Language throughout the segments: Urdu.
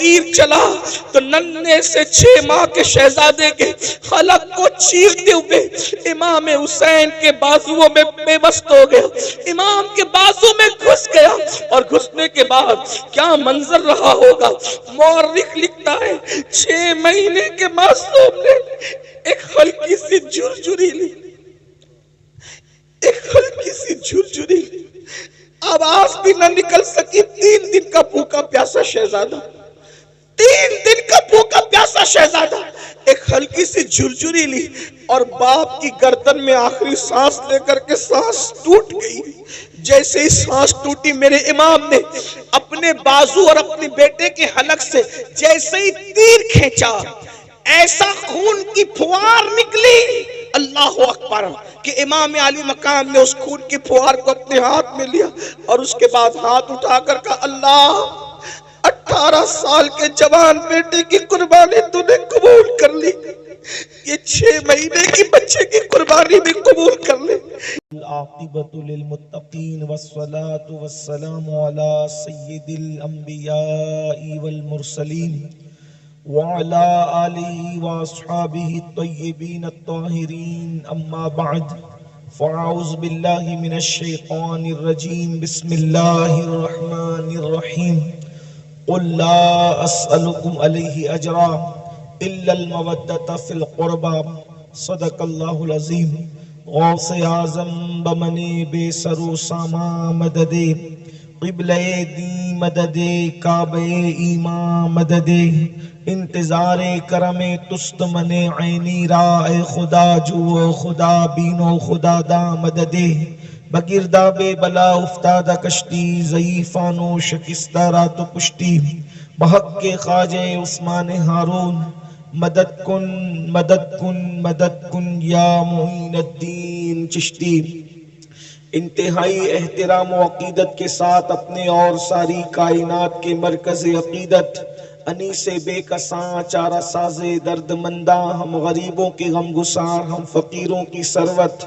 تیر چلا تو ننھے سے 6 ماہ کے شہزادے کے حلق کو چیرتے ہوئے امام حسین کے بازوؤں میں بے بست ہو گیا، امام کے بازو میں گھس گیا، اور گھسنے کے بعد کیا منظر رہا ہوگا۔ مورخ لکھتا ہے 6 مہینے کے معصوم نے ایک ہلکی سی جھرجھری لی، ایک ہلکی سی جھرجھری لی، آواز بھی نہ نکل سکی۔ 3 دن کا بھوکا پیاسا شہزادہ، 3 دن کا بھوکا پیاسا شہزادہ ایک ہلکی سی جھرجھری لی اور باپ کی گردن میں آخری سانس لے کر کے سانس ٹوٹ گئی۔ جیسے ہی سانس ٹوٹی میرے امام نے اپنے بازو اور اپنے بیٹے کے حلق سے جیسے ہی تیر کھینچا، ایسا خون کی پھوار نکلی، اللہ اکبر، کہ امام علی مقام نے اس خون کی پھوار کو اپنے ہاتھ میں لیا اور اس کے بعد ہاتھ اٹھا کر کہا، اللہ 18 سال کے جوان بیٹے کی قربانی تو نے قبول کر لی، یہ 6 مہینے کی بچے کی قربانی بھی قبول کر لے۔ العاقبۃ للمتقین والصلاة والسلام علی سید الانبیاء والمرسلین وعلی آلہ واصحابہ الطیبین الطاہرین، اما بعد فاعوذ باللہ من الشیطان الرجیم، بسم اللہ الرحمن الرحیم، قل لا اسألکم علیہ اجرا الا المودۃ فی القربى، صدق اللہ العظیم۔ غوث اعظم بمن بے سر و ساما مدد، قبلہ دی مدد، کعبہ ایمان مدد، انتظار کرم تست من عینی را، اے خدا جو خدا بینو خدا دا مدد، بگرداب بلا افتادہ کشتی، ضعیفانو شکستہ رات و پشتی، بحق کے خواجہ عثمان ہارون، مدد کن مدد کن مدد کن یا معین الدین چشتی۔ انتہائی احترام و عقیدت کے ساتھ اپنے اور ساری کائنات کے مرکز عقیدت، انیس بے کساں چارہ ساز درد منداں، ہم غریبوں کے غم گسار، ہم فقیروں کی ثروت،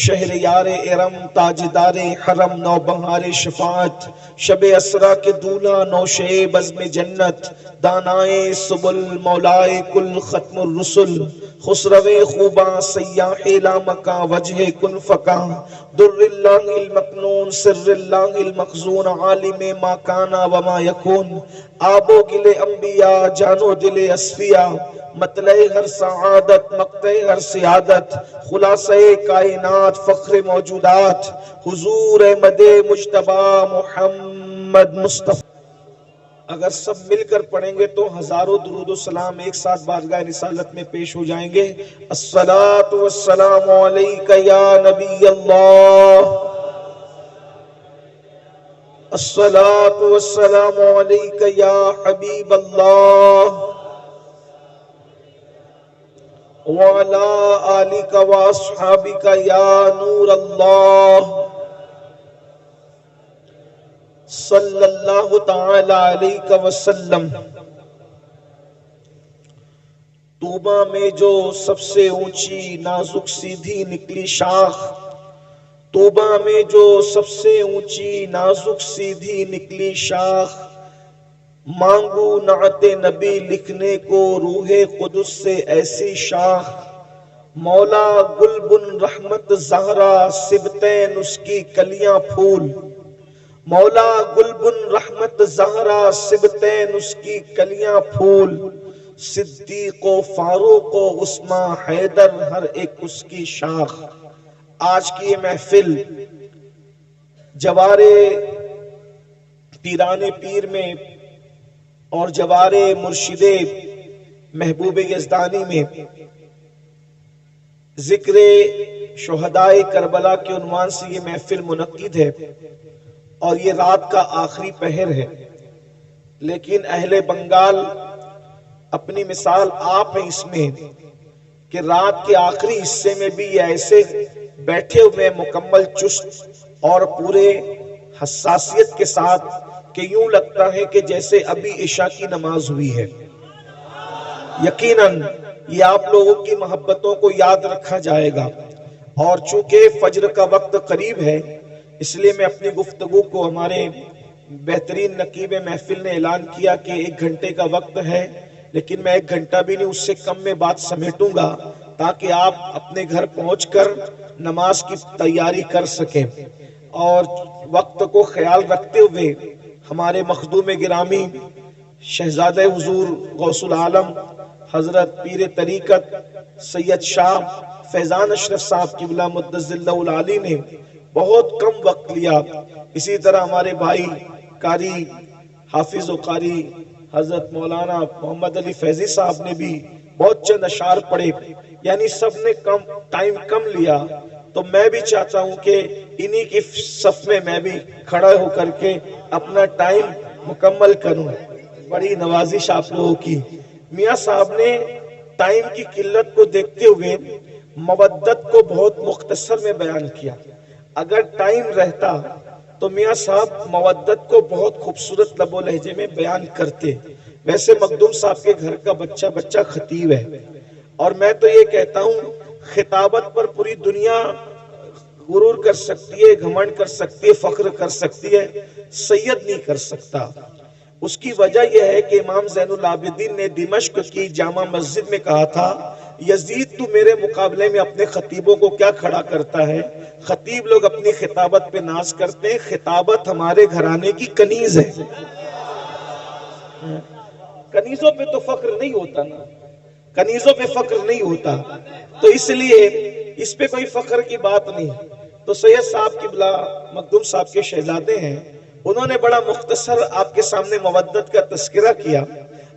شہر یار ارم، تاجدار حرم، نو بہار شفاعت، شب اسرا کے دولہ، نوشے بزم جنت، دانائے سبل، مولائے کل ختم الرسل، خسرو خوباں، سیاح لامکاں، وجہ کن فکاں، در اللہ المکنون، سر اللہ المخزون، عالم ما کانا وما یکون، آب و گل انبیاء، جان و دل اصفیاء، مطلع ہر سعادت، مقطع ہر سعادت، خلاصہ کائنات، فخر موجودات، حضور احمد مجتبی محمد مصطفیٰ۔ اگر سب مل کر پڑھیں گے تو ہزاروں درود و سلام ایک ساتھ بارگاہ رسالت میں پیش ہو جائیں گے۔ الصلاۃ والسلام علیک یا نبی اللہ، الصلاۃ والسلام علیک یا حبیب اللہ، وعلی آلک واصحابک یا نور اللہ، صلی اللہ تعالی علیہ وسلم۔ طوبہ میں جو سب سے اونچی نازک سیدھی نکلی شاخ، طوبہ میں جو سب سے اونچی نازک سیدھی نکلی شاخ، مانگو نعت نبی لکھنے کو روح قدس سے ایسی شاخ، مولا گل بن رحمت زہرا سبتین اس کی کلیاں پھول، مولا گل بن رحمت زہرا سبتین اس کی کلیاں پھول، صدیق و فاروق و عثمان حیدر ہر ایک اس کی شاخ۔ آج کی یہ محفل جوار پیران پیر میں اور جوار مرشد محبوب یزدانی میں ذکر شہدائے کربلا کے عنوان سے یہ محفل منعقد ہے، اور یہ رات کا آخری پہر ہے، لیکن اہل بنگال اپنی مثال آپ ہیں اس میں کہ رات کے آخری حصے میں بھی یہ ایسے بیٹھے ہوئے مکمل چست اور پورے حساسیت کے ساتھ کہ یوں لگتا ہے کہ جیسے ابھی عشاء کی نماز ہوئی ہے۔ یقیناً یہ آپ لوگوں کی محبتوں کو یاد رکھا جائے گا، اور چونکہ فجر کا وقت قریب ہے اس لیے میں اپنی گفتگو کو ہمارے بہترین نقیب محفل نے اعلان کیا کہ 1 گھنٹے کا وقت ہے، لیکن میں 1 گھنٹہ بھی نہیں، اس سے کم میں بات سمیٹوں گا تاکہ آپ اپنے گھر پہنچ کر نماز کی تیاری کر سکیں۔ اور وقت کو خیال رکھتے ہوئے ہمارے مخدوم گرامی شہزادہ حضور غوث العالم حضرت پیر طریقت سید شاہ فیضان اشرف صاحب قبلہ مدظ اللہ العالی نے بہت کم وقت لیا۔ اسی طرح ہمارے بھائی قاری حافظ و قاری حضرت مولانا محمد علی فیضی صاحب نے بھی بہت چند اشعار پڑھے، یعنی سب نے ٹائم کم لیا۔ تو میں بھی چاہتا ہوں کہ انہی کی صف میں بھی کھڑا ہو کر کے اپنا ٹائم مکمل کروں۔ بڑی نوازش آپ لوگوں کی۔ میاں صاحب نے ٹائم کی قلت کو دیکھتے ہوئے مودت کو بہت مختصر میں بیان کیا۔ اگر ٹائم رہتا تو میاں صاحب مودت کو بہت خوبصورت لب و لہجے میں بیان کرتے۔ ویسے مخدوم صاحب کے گھر کا بچہ خطیب ہے، اور میں تو یہ کہتا ہوں خطابت پر پوری دنیا غرور کر سکتی ہے، گھمنڈ کر سکتی ہے، فخر کر سکتی ہے، سید نہیں کر سکتا۔ اس کی وجہ یہ ہے کہ امام زین العابدین نے دمشق کی جامع مسجد میں کہا تھا، یزید تو میرے مقابلے میں اپنے خطیبوں کو کیا کھڑا کرتا ہے؟ خطیب لوگ اپنی خطابت پہ ناز کرتے ہیں، خطابت ہمارے گھرانے کی کنیز ہے۔ کنیزوں پہ تو فخر نہیں ہوتا نا، کنیزوں پہ فخر نہیں ہوتا، تو اس لیے اس پہ کوئی فخر کی بات نہیں۔ تو سید صاحب قبلہ مخدوم صاحب کے شہزادے ہیں، انہوں نے بڑا مختصر آپ کے سامنے مودت کا تذکرہ کیا۔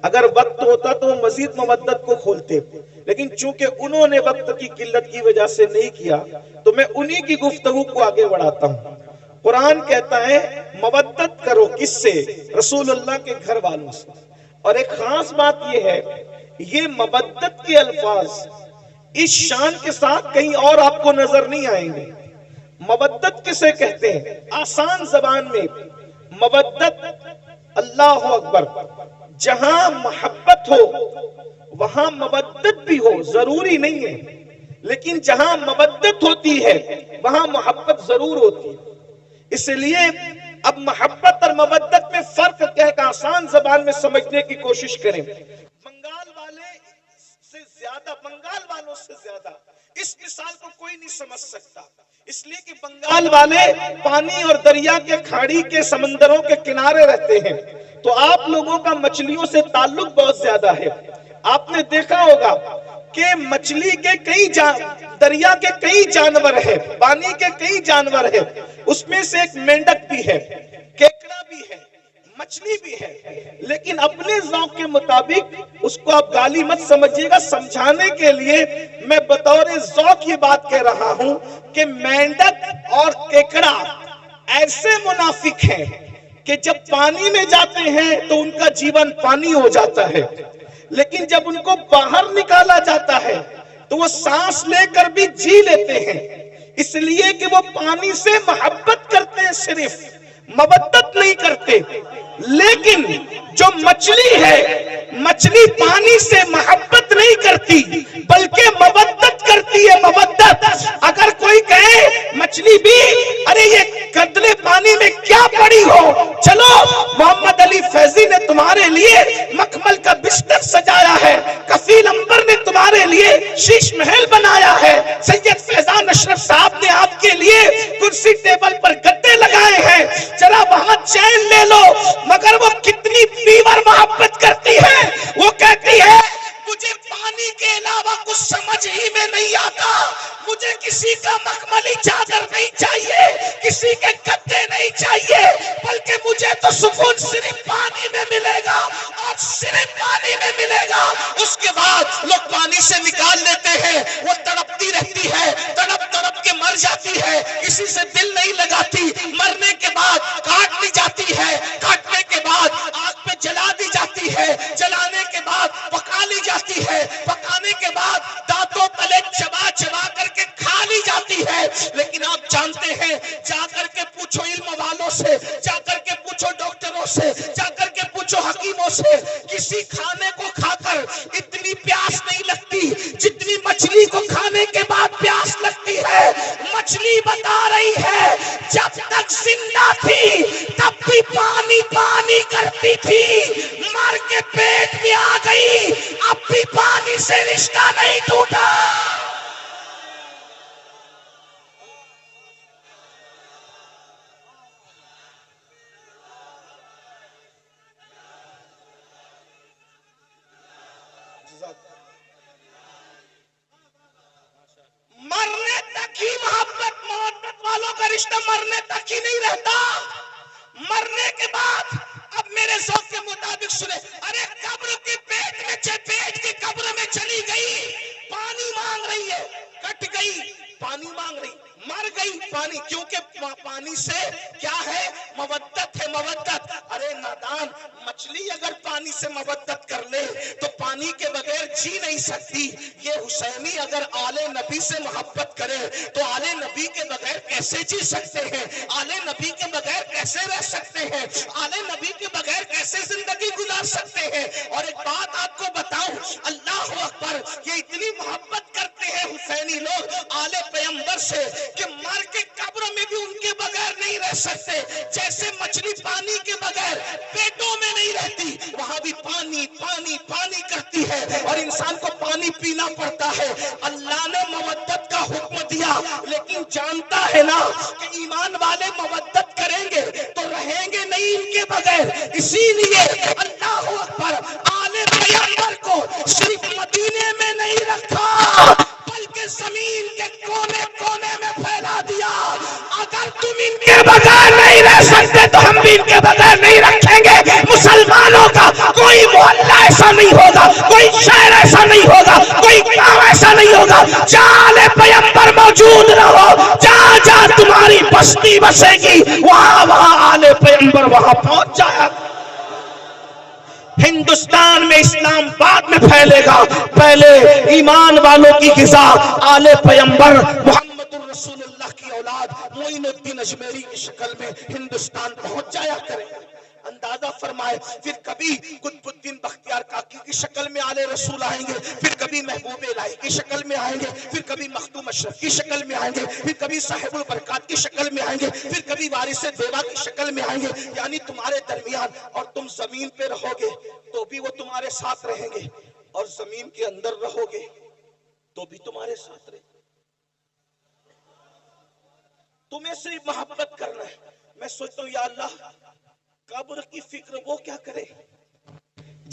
اگر وقت ہوتا تو وہ مزید مودت کو کھولتے، لیکن چونکہ انہوں نے وقت کی قلت کی وجہ سے نہیں کیا، تو میں انہی کی گفتگو کو آگے بڑھاتا ہوں۔ قرآن کہتا ہے مودت کرو، کس سے؟ رسول اللہ کے گھر والوں سے۔ اور ایک خاص بات یہ ہے، یہ مودت کے الفاظ اس شان کے ساتھ کہیں اور آپ کو نظر نہیں آئیں گے۔ مودت کسے کہتے ہیں؟ آسان زبان میں مودت، اللہ اکبر، جہاں محبت ہو وہاں مودت بھی ہو، ضروری نہیں ہے، لیکن جہاں مودت ہوتی ہے وہاں محبت ضرور ہوتی ہے۔ اس لیے اب محبت اور مودت میں فرق کہہ کر آسان زبان میں سمجھنے کی کوشش کریں۔ بنگال والوں سے زیادہ اس مثال کو کوئی نہیں سمجھ سکتا، اس لیے کہ بنگال والے پانی اور دریا کے کھاڑی کے سمندروں کے کنارے رہتے ہیں، تو آپ لوگوں کا مچھلیوں سے تعلق بہت زیادہ ہے۔ آپ نے دیکھا ہوگا کہ مچھلی کے دریا کے کئی جانور ہیں، پانی کے کئی جانور ہیں، اس میں سے ایک مینڈک بھی ہے، کیکڑا بھی ہے، مچھلی بھی ہے، لیکن اپنے ذوق کے مطابق اس کو آپ گالی مت سمجھیے گا، سمجھانے کے لیے میں بطور ذوق یہ بات کہہ رہا ہوں کہ مینڈک اور کیکڑا ایسے منافق ہیں کہ جب پانی میں جاتے ہیں تو ان کا جیون پانی ہو جاتا ہے، لیکن جب ان کو باہر نکالا جاتا ہے تو وہ سانس لے کر بھی جی لیتے ہیں، اس لیے کہ وہ پانی سے محبت کرتے ہیں، صرف مودت نہیں کرتے۔ لیکن جو مچھلی ہے، مچھلی پانی سے محبت نہیں کرتی بلکہ مودت کرتی ہے، مودت۔ اگر کوئی کہے مچھلی بھی ارے یہ گندلے پانی میں کیا پڑی ہو، چلو محمد علی فیضی نے تمہارے لیے مخمل کا بستر سجایا ہے، کفیل انبر نے تمہارے لیے شیش محل بنایا ہے، سید فیضان اشرف صاحب نے آپ کے لیے کرسی ٹیبل پر گدے لگائے ہیں، ذرا وہاں چین لے لو۔ مگر وہ کتنی پیور محبت کرتی ہے، وہ کہتی ہے مجھے پانی کے علاوہ کچھ سمجھ ہی میں نہیں آتا، مجھے کسی کا مخملی چادر نہیں چاہیے، کسی کے گدے نہیں چاہیے، بلکہ مجھے تو سکون صرف پانی میں ملے گا، اور صرف پانی میں ملے گا۔ اس کے بعد لوگ پانی سے نکال لیتے ہیں، وہ تڑپتی رہتی ہے، تڑپ تڑپ کے مر جاتی ہے، کسی سے دل نہیں لگاتی، مرنے کے بعد کاٹ لی جاتی ہے، کاٹنے کے بعد آگ پہ جلا دی جاتی ہے، جلانے کے بعد پکا لی جاتی ہے، پکانے کے بعد دانتوں تلے چبا چبا کر کے کھا لی جاتی ہے۔ لیکن آپ جانتے ہیں، جا کر کے پوچھو علم والوں سے، جا کر کے پوچھو ڈاکٹروں سے، جا کر کے پوچھو حکیموں سے، کسی کھانے کو کھا کر اتنی پیاس نہیں لگتی جتنی مچھلی کو کھانے کے بعد پیاس لگتی ہے۔ مچھلی بتا رہی ہے جب تک زندہ تھی تب بھی پانی کے پیٹ میں آ گئی، اب بھی پانی سے رشتہ نہیں ٹوٹا۔ مرنے تک ہی محبت والوں کا رشتہ مرنے تک ہی نہیں رہتا، مرنے کے بعد اب میرے ذوق کے مطابق سنے، ارے قبر کے پیٹ کی قبر میں چلی گئی، پانی مانگ رہی ہے، کٹ گئی پانی مانگ رہی، مر گئی پانی، کیونکہ پانی سے کیا ہے؟ مودت ہے، مودت۔ ارے نادان، مچھلی اگر پانی سے مودت کر لے تو پانی کے بغیر جی نہیں سکتی، یہ حسینی اگر آل نبی سے محبت کرے تو آل نبی کے بغیر کیسے جی سکتے ہیں؟ آل نبی کے بغیر کیسے رہ سکتے ہیں؟ آل نبی کے بغیر کیسے زندگی گزار سکتے ہیں؟ اور ایک بات آپ کو بتاؤں، اللہ اکبر، یہ اتنی محبت کرتے ہیں حسینی لوگ آل پیغمبر سے کہ مر کے قبر میں بھی ان کے بغیر نہیں رہ سکتے۔ جیسے مچھلی پانی کے بغیر پیٹوں میں نہیں رہتی، وہاں بھی پانی پانی پانی کرتی ہے اور انسان کو پانی پینا پڑتا ہے۔ اللہ نے مودت کا حکم دیا، لیکن جانتا ہے نا کہ ایمان والے مودت کریں گے تو رہیں گے نہیں ان کے بغیر، اسی لیے اللہ اکبر، آل پیغمبر کو صرف مدینے میں نہیں رکھا بلکہ زمین کے کونے کونے میں پھیلا دیا۔ اگر تم ان کے بغیر نہیں رہ سکتے تو ہم بھی ان کے بغیر نہیں رکھیں گے۔ مسلمانوں کا کوئی محلہ ایسا نہیں ہوگا، کوئی شہر ایسا نہیں ہوگا، کوئی گاؤں ایسا نہیں ہوگا جہاں آل پیغمبر موجود نہ ہو۔ جہاں جہاں تمہاری بستی بسے گی وہاں آل پیغمبر وہاں پہنچ جائے۔ ہندوستان میں اسلام بعد میں پھیلے گا، پہلے ایمان والوں کی غذا آل پیغمبر محمد الرسول اللہ کی اولاد معین الدین اجمیری کی شکل میں ہندوستان پہنچ جایا کرے۔ اندازہ فرمائے، پھر کبھی قطب الدین بختیار کاکی کی شکل میں آل رسول آئیں گے، پھر کبھی محبوب الہی کی شکل میں آئیں گے، پھر کبھی مخدوم اشرف کی شکل میں آئیں گے، پھر کبھی صاحب البرکات کی شکل میں آئیں گے، پھر کبھی وارث دیوا کی شکل میں آئیں گے۔ یعنی تمہارے درمیان، اور تم زمین پہ رہو گے تو بھی وہ تمہارے ساتھ رہیں گے، اور زمین کے اندر رہو گے تو بھی تمہارے ساتھ رہیں گے۔ تمہیں صرف محبت کرنا ہے۔ میں سوچتا ہوں یا اللہ، قبر کی فکر وہ کیا کرے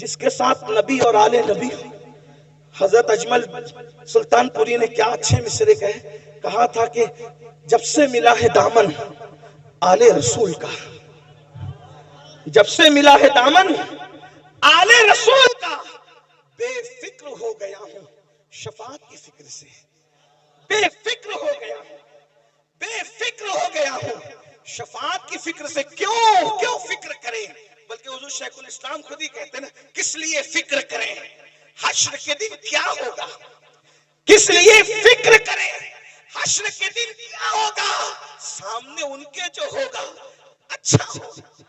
جس کے ساتھ نبی اور آل نبی۔ حضرت اجمل سلطان پوری نے کیا اچھے مصرے کہا تھا کہ جب سے ملا ہے دامن آل رسول کا، جب سے ملا ہے دامن آل رسول کا، بے فکر ہو گیا ہوں شفاعت کی فکر سے، بے فکر ہو گیا ہوں، بے فکر ہو گیا ہوں شفاعت کی فکر سے۔ کیوں فکر کریں؟ بلکہ حضور شیخ الاسلام خود ہی کہتے ہیں نا، کس لیے فکر کریں؟ حشر کے دن کیا ہوگا؟ کس لیے فکر کریں؟ حشر کے دن کیا ہوگا؟ سامنے ان کے جو ہوگا اچھا ہوگا،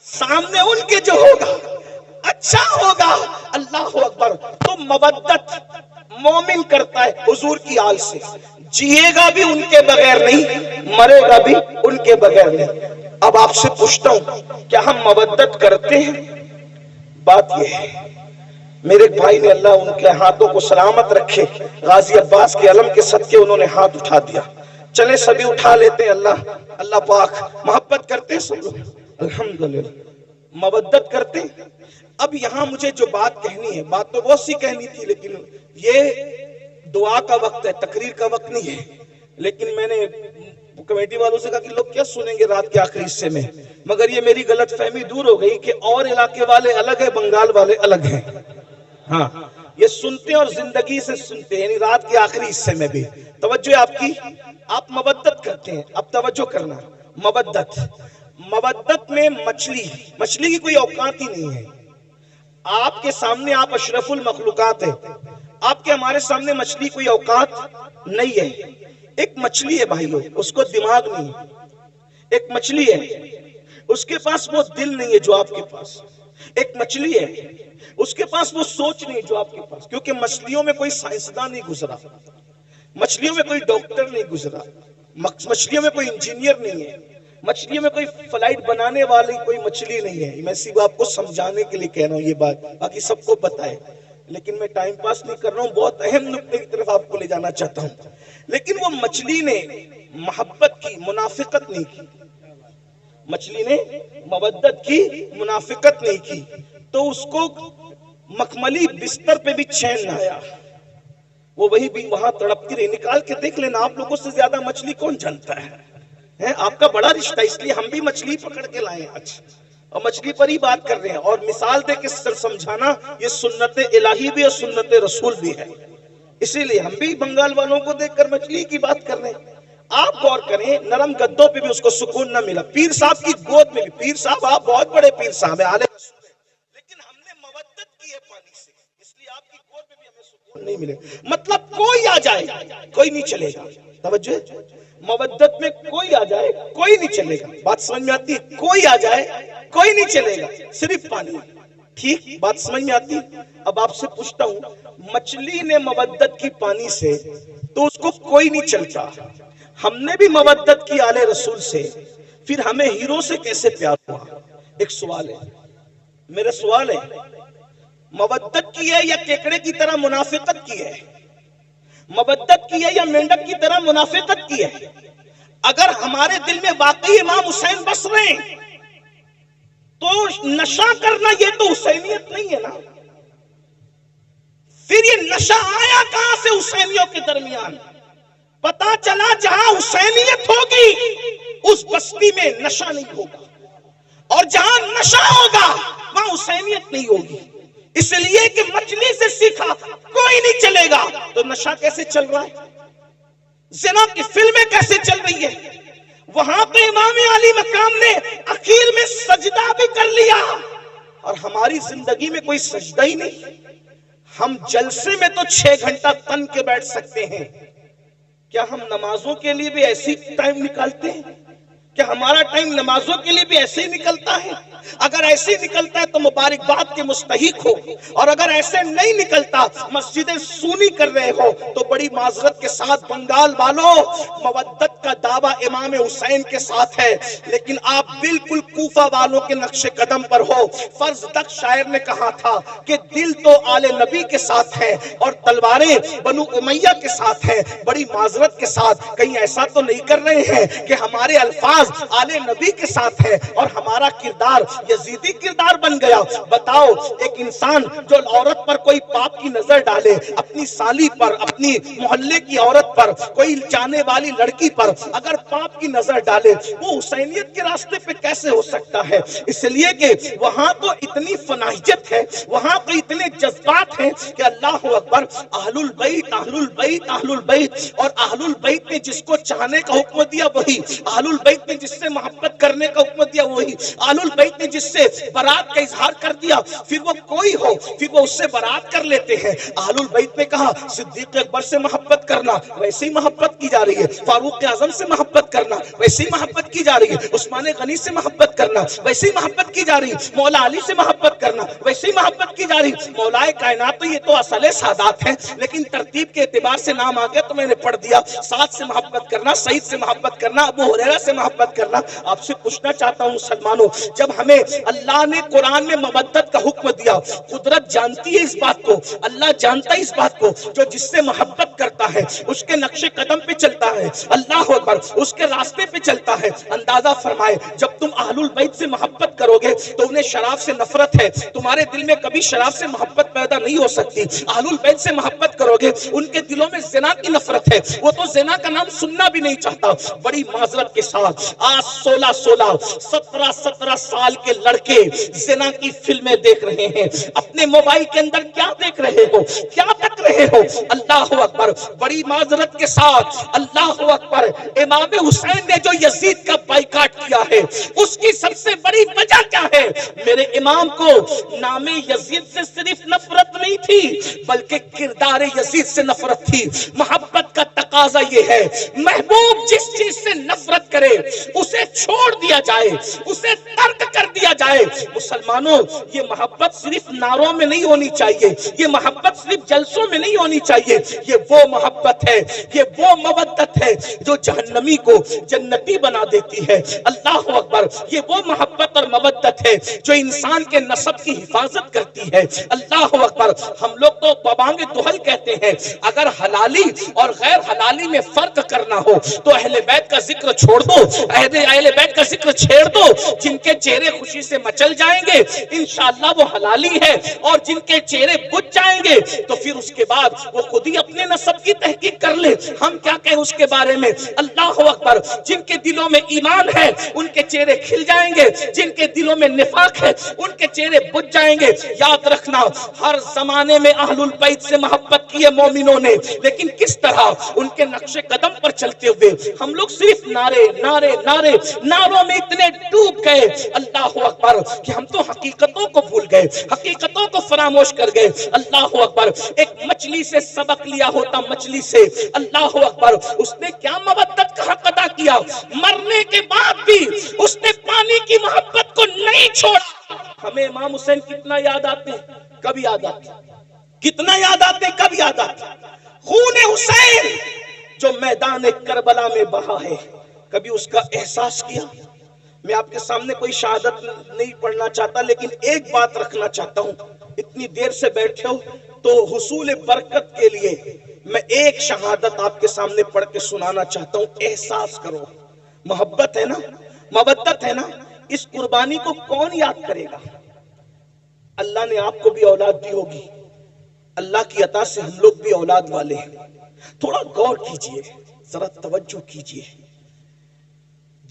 سامنے ان کے جو ہوگا اچھا ہوگا۔ اللہ اکبر۔ تو مودت مومن کرتا ہے حضور کی آل سے، جیے گا بھی ان کے بغیر نہیں، مرے گا بھی ان کے بغیر نہیں۔ اب آپ سے پوچھتا ہوں، کیا ہم مودت کرتے ہیں؟ بات یہ ہے، میرے بھائی نے اللہ ان کے ہاتھوں کو سلامت رکھے، غازی عباس کے علم کے صدقے انہوں نے ہاتھ اٹھا دیا۔ چلے سبھی اٹھا لیتے ہیں۔ اللہ پاک محبت کرتے ہیں سب لوگ، الحمدللہ مودت کرتے ہیں۔ اب یہاں مجھے جو بات کہنی ہے، بات تو بہت سی کہنی تھی، لیکن یہ دعا کا وقت ہے، تقریر کا وقت نہیں ہے۔ لیکن میں نے کمیٹی والوں سے کہا کہ لوگ کیا سنیں گے رات کے آخری حصے میں، مگر یہ میری غلط فہمی دور ہو گئی کہ اور علاقے والے الگ ہیں، بنگال والے الگ ہیں۔ ہاں، یہ سنتے اور زندگی سے سنتے ہیں، یعنی رات کے آخری حصے میں بھی توجہ آپ کی، آپ مودت کرتے ہیں۔ اب توجہ کرنا، مودت میں مچھلی کی کوئی اوقات ہی نہیں ہے۔ آپ کے سامنے آپ اشرف المخلوقات ہیں، آپ کے ہمارے سامنے مچھلی کوئی اوقات نہیں ہے۔ ایک مچھلی ہے بھائیو، اس کو دماغ نہیں ہے۔ ایک مچھلی ہے، اس کے پاس وہ دل نہیں ہے جو آپ کے پاس۔ ایک مچھلی ہے، اس کے پاس وہ سوچ نہیں جو آپ کے پاس، کیونکہ مچھلیوں میں کوئی سائنسدان نہیں گزرا، مچھلیوں میں کوئی ڈاکٹر نہیں گزرا، مچھلیوں میں کوئی انجینئر نہیں ہے، مچھلیوں میں کوئی فلائٹ بنانے والی کوئی مچھلی نہیں ہے، میں صرف آپ کو سمجھانے کے لیے کہہ رہا ہوں یہ بات، باقی سب کو پتہ ہے، لیکن میں ٹائم پاس نہیں کر رہا ہوں، بہت اہم نقطے کی طرف آپ کو لے جانا چاہتا ہوں۔ لیکن وہ مچھلی نے محبت کی، منافقت نہیں کی، مچھلی نے مودت کی، منافقت نہیں کی، تو اس کو مخملی بستر پہ بھی چین نہ آیا، وہ وہی بھی وہاں تڑپتی رہی۔ نکال کے دیکھ لینا، آپ لوگوں سے زیادہ مچھلی کون جانتا ہے؟ آپ کا بڑا رشتہ، اس لیے ہم بھی مچھلی پکڑ کے لائے آج اور مچھلی پر ہی بات کر رہے ہیں، اور مثال دے کے سمجھانا یہ سنت الہی بھی اور سنت رسول بھی ہے، اسی لیے ہم بھی بنگال والوں کو دیکھ کر مچھلی کی بات کر رہے ہیں۔ آپ غور کریں، نرم گدوں پہ بھی اس کو سکون نہ ملا، پیر صاحب کی گود میں بھی، پیر صاحب آپ بہت بڑے پیر صاحب ہیں، آلے رسول ہیں، لیکن ہم نے مودت کی ہے پانی سے، اس لیے آپ کی گود میں بھی ہمیں سکون نہیں ملے۔ مطلب کوئی آ جائے کوئی نہیں چلے گا، توجہ، مودت میں کوئی آ جائے کوئی نہیں چلے گا، بات سمجھ میں آتی ہے؟ کوئی آ جائے کوئی نہیں چلے گا، صرف پانی، ٹھیک، بات سمجھ میں آتی؟ اب آپ سے پوچھتا ہوں، مچھلی نے مودت کی پانی سے تو اس کو کوئی نہیں چلتا، ہم نے بھی مودت کی آلے رسول سے، پھر ہمیں ہیرو سے کیسے پیار ہوا؟ ایک سوال ہے، میرا سوال ہے، مودت کی ہے یا کیکڑے کی طرح منافقت کی ہے؟ مودت کی ہے یا مینڈک کی طرح منافقت کی ہے؟ اگر ہمارے دل میں واقعی امام حسین بس رہے ہیں تو نشہ کرنا یہ تو حسینیت نہیں ہے نا، پھر یہ نشہ آیا کہاں سے حسینیوں کے درمیان؟ پتا چلا جہاں حسینیت ہوگی اس بستی میں نشہ نہیں ہوگا، اور جہاں نشہ ہوگا وہاں حسینیت نہیں ہوگی، اس لیے کہ مچھلی سے سیکھا کوئی نہیں چلے گا، تو نشہ کیسے چل رہا ہے؟ زنا کی فلمیں کیسے چل رہی ہے؟ وہاں پہ امام علی مقام نے اخیر میں سجدہ بھی کر لیا، اور ہماری زندگی میں کوئی سجدہ ہی نہیں۔ ہم جلسے میں تو 6 گھنٹہ تن کے بیٹھ سکتے ہیں، کیا ہم نمازوں کے لیے بھی ایسی ٹائم نکالتے ہیں؟ کیا ہمارا ٹائم نمازوں کے لیے بھی ایسے ہی نکلتا ہے؟ اگر ایسے ہی نکلتا ہے تو مبارکباد کے مستحق ہو، اور اگر ایسے نہیں نکلتا، مسجدیں سونی کر رہے ہو، تو بڑی معذرت کے ساتھ بنگال والوں، مودت کا دعویٰ امام حسین کے ساتھ ہے، لیکن آپ بالکل کوفہ والوں کے نقش قدم پر ہو۔ فرض تک شاعر نے کہا تھا کہ دل تو آل نبی کے ساتھ ہے اور تلواریں بنو امیہ کے ساتھ ہیں، بڑی معذرت کے ساتھ کہیں ایسا تو نہیں کر رہے ہیں کہ ہمارے الفاظ آل نبی کے ساتھ ہے اور ہمارا کردار یزیدی کردار بن گیا؟ بتاؤ، ایک انسان جو عورت پر کوئی پاپ کی نظر ڈالے، اپنی سالی پر، اپنی محلے کی عورت پر، کوئی جانے والی لڑکی پر اگر پاپ کی نظر ڈالے، وہ حسینیت کے راستے پہ کیسے ہو سکتا ہے؟ اس لیے کہ وہاں تو اتنی فنائیت ہے، وہاں تو اتنے جذبات ہیں کہ اللہ اکبر، اہل البیت اہل البیت اہل البیت، اور اہل البیت نے جس کو چاہنے کا حکم دیا وہی، اہل البیت نے جس سے محبت کرنے کا حکم دیا وہی، اہل البیت نے جس سے برات کا اظہار کر دیا، پھر وہ کوئی ہو پھر وہ اس سے برات کر لیتے ہیں۔ اہل البیت نے کہا صدیق اکبر سے محبت کرنا، ویسے ہی محبت کی جا رہی ہے، فاروق اعظم سے محبت کرنا، ویسے ہی محبت کی جا رہی ہے، عثمان غنی سے محبت کرنا، ویسے ہی محبت کی جا رہی ہے، مولا علی سے محبت کرنا، ویسے ہی محبت کی جا رہی ہے۔ مولا کائنات تو یہ تو اصل سادات ہیں، لیکن ترتیب کے اعتبار سے نام آ گیا تو میں نے پڑھ دیا۔ سعد سے محبت کرنا، سعید سے محبت کرنا، ابو ہریرہ سے محبت کرنا۔ آپ سے پوچھنا چاہتا ہوں مسلمانوں، جب ہمیں اللہ نے قرآن میں مودت کا حکم دیا، قدرت جانتی ہے اس بات کو، اللہ جانتا ہے اس بات کو، جو جس سے محبت کرتا ہے اس کے نقش قدم پہ چلتا ہے، اللہ اکبر، اس کے راستے پہ چلتا ہے۔ اندازہ فرمائے، جب تم اہل البیت سے محبت کرو گے تو انہیں شراب سے نفرت ہے، تمہارے دل میں کبھی شراب سے محبت پیدا نہیں ہو سکتی۔ اہل البیت سے محبت کرو گے، ان کے دلوں میں زنا کی نفرت ہے، وہ تو زنا کا نام سننا بھی نہیں چاہتا۔ بڑی معذرت کے ساتھ آج 17 سال کے لڑکے زنا کی فلمیں دیکھ رہے ہیں، اپنے موبائل کے اندر کیا دیکھ رہے ہو، کیا تک رہے ہو؟ اللہ اکبر، بڑی معذرت کے ساتھ اللہ اکبر، امام حسین نے جو یزید کا بائیکاٹ کیا ہے اس کی سب سے بڑی وجہ کیا ہے؟ میرے امام کو نام یزید سے صرف نفرت نہیں تھی بلکہ کردار یزید سے نفرت تھی۔ محبت کا تقاضا یہ ہے، محبوب جس چیز سے نفرت کرے اسے چھوڑ دیا جائے، اسے ترک کر دیا جائے۔ مسلمانوں، یہ محبت صرف نعروں میں نہیں ہونی چاہیے، یہ محبت صرف جلسوں میں نہیں ہونی چاہیے. یہ وہ محبت ہے, یہ وہ مودت ہے جو جہنمی کو جنتی بنا دیتی ہے. اللہ اکبر. یہ وہ محبت اور مودت ہے جو انسان کے نسب کی حفاظت کرتی ہے. اللہ اکبر. ہم لوگ تو بابانگ دہل کہتے ہیں, اگر حلالی اور غیر حلالی میں فرق کرنا ہو تو اہل بیت کا ذکر چھوڑ دو, اہل بیت کا ذکر چھیڑ دو. جن کے چہرے خوشی سے مچل جائیں گے انشاءاللہ وہ حلالی ہے, اور جن کے چہرے بجھ جائیں گے تو پھر اس کے بعد وہ خود ہی اپنے نسب کی تحقیق کر لے, ہم کیا کہیں اس کے بارے میں. اللہ اکبر. جن کے دلوں میں ایمان ہے ان کے چہرے کھل جائیں گے, جن کے دلوں میں نفاق ہے ان کے چہرے بجھ جائیں گے. یاد رکھنا, ہر زمانے میں اہل البیت سے محبت کی ہے مومنوں نے, لیکن کس طرح ان کے نقش قدم پر چلتے ہوئے. ہم لوگ صرف نعرے نعرے نعرے نعروں میں اتنے ڈوب گئے اللہ اکبر کہ ہم تو حقیقتوں کو بھول گئے, حقیقتوں کو فراموش کر گئے. اللہ اکبر. ایک مچھلی سے سبق لیا ہوتا, مچھلی سے. اللہ اکبر. اس نے کیا مودت کا حق ادا کیا, مرنے کے بعد بھی اس نے پانی کی محبت کو نہیں چھوڑا. ہمیں امام حسین کتنا یاد آتے ہیں, کب یاد آتے ہیں, کتنا یاد آتے ہیں, کب یاد آتے ہیں. خون حسین جو میدان کربلا میں بہا ہے, کبھی اس کا احساس کیا. میں آپ کے سامنے کوئی شہادت نہیں پڑھنا چاہتا, لیکن ایک بات رکھنا چاہتا ہوں. اتنی دیر سے بیٹھے ہو تو حصول برکت کے لیے میں ایک شہادت آپ کے سامنے پڑھ کے سنانا چاہتا ہوں. احساس کرو, محبت ہے نا, مودت ہے نا. اس قربانی کو کون یاد کرے گا. اللہ نے آپ کو بھی اولاد دی ہوگی, اللہ کی عطا سے ہم لوگ بھی اولاد والے ہیں. تھوڑا غور کیجئے, ذرا توجہ کیجئے.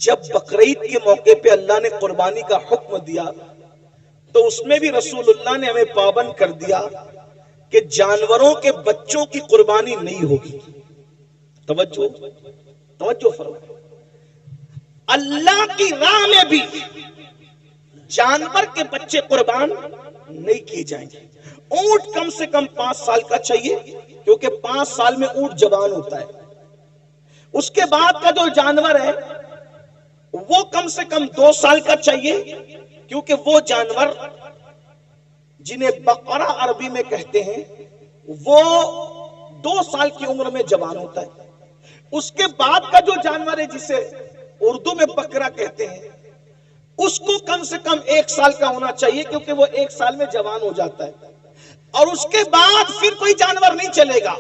جب بقرعید کے موقع پہ اللہ نے قربانی کا حکم دیا تو اس میں بھی رسول اللہ نے ہمیں پابند کر دیا کہ جانوروں کے بچوں کی قربانی نہیں ہوگی. توجہ فرمائیں. اللہ کی راہ میں بھی جانور کے بچے قربان نہیں کیے جائیں گے. اونٹ کم سے کم 5 سال کا چاہیے, کیونکہ 5 سال میں اونٹ جوان ہوتا ہے. اس کے بعد کا جو جانور ہے وہ کم سے کم 2 سال کا چاہیے, کیونکہ وہ جانور جنہیں بقرہ عربی میں کہتے ہیں وہ 2 سال کی عمر میں جوان ہوتا ہے. اس کے بعد کا جو جانور ہے جسے اردو میں بکرا کہتے ہیں اس کو کم سے کم 1 سال کا ہونا چاہیے, کیونکہ وہ 1 سال میں جوان ہو جاتا ہے. اور اس کے بعد پھر کوئی جانور نہیں چلے گا,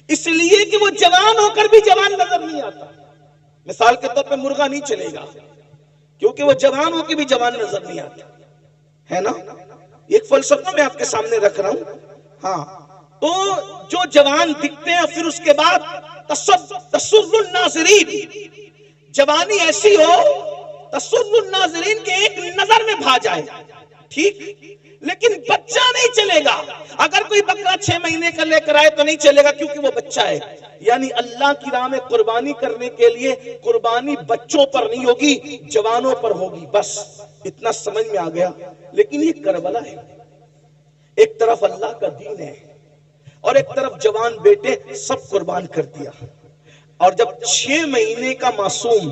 اس لیے کہ وہ جوان ہو کر بھی جوان نظر نہیں آتا. مثال کے طور پہ مرغا نہیں چلے گا, کیونکہ وہ جوان ہو کے بھی جوان نظر نہیں آتا ہے نا. ایک فلسفہ میں آپ کے سامنے رکھ رہا ہوں. ہاں, تو جو جوان دکھتے ہیں پھر اس کے بعد تسر الناظرین, جوانی ایسی ہو تسر الناظرین کے ایک نظر میں بھا جائے, ٹھیک, لیکن بچہ نہیں چلے گا. اگر کوئی بکرا 6 مہینے کا لے کر آئے تو نہیں چلے گا, کیونکہ وہ بچہ ہے. یعنی اللہ کی راہ میں قربانی کرنے کے لیے قربانی بچوں پر نہیں ہوگی, جوانوں پر ہوگی. بس اتنا سمجھ میں آ گیا. لیکن یہ کربلا ہے, ایک طرف اللہ کا دین ہے اور ایک طرف جوان بیٹے سب قربان کر دیا. اور جب 6 مہینے کا معصوم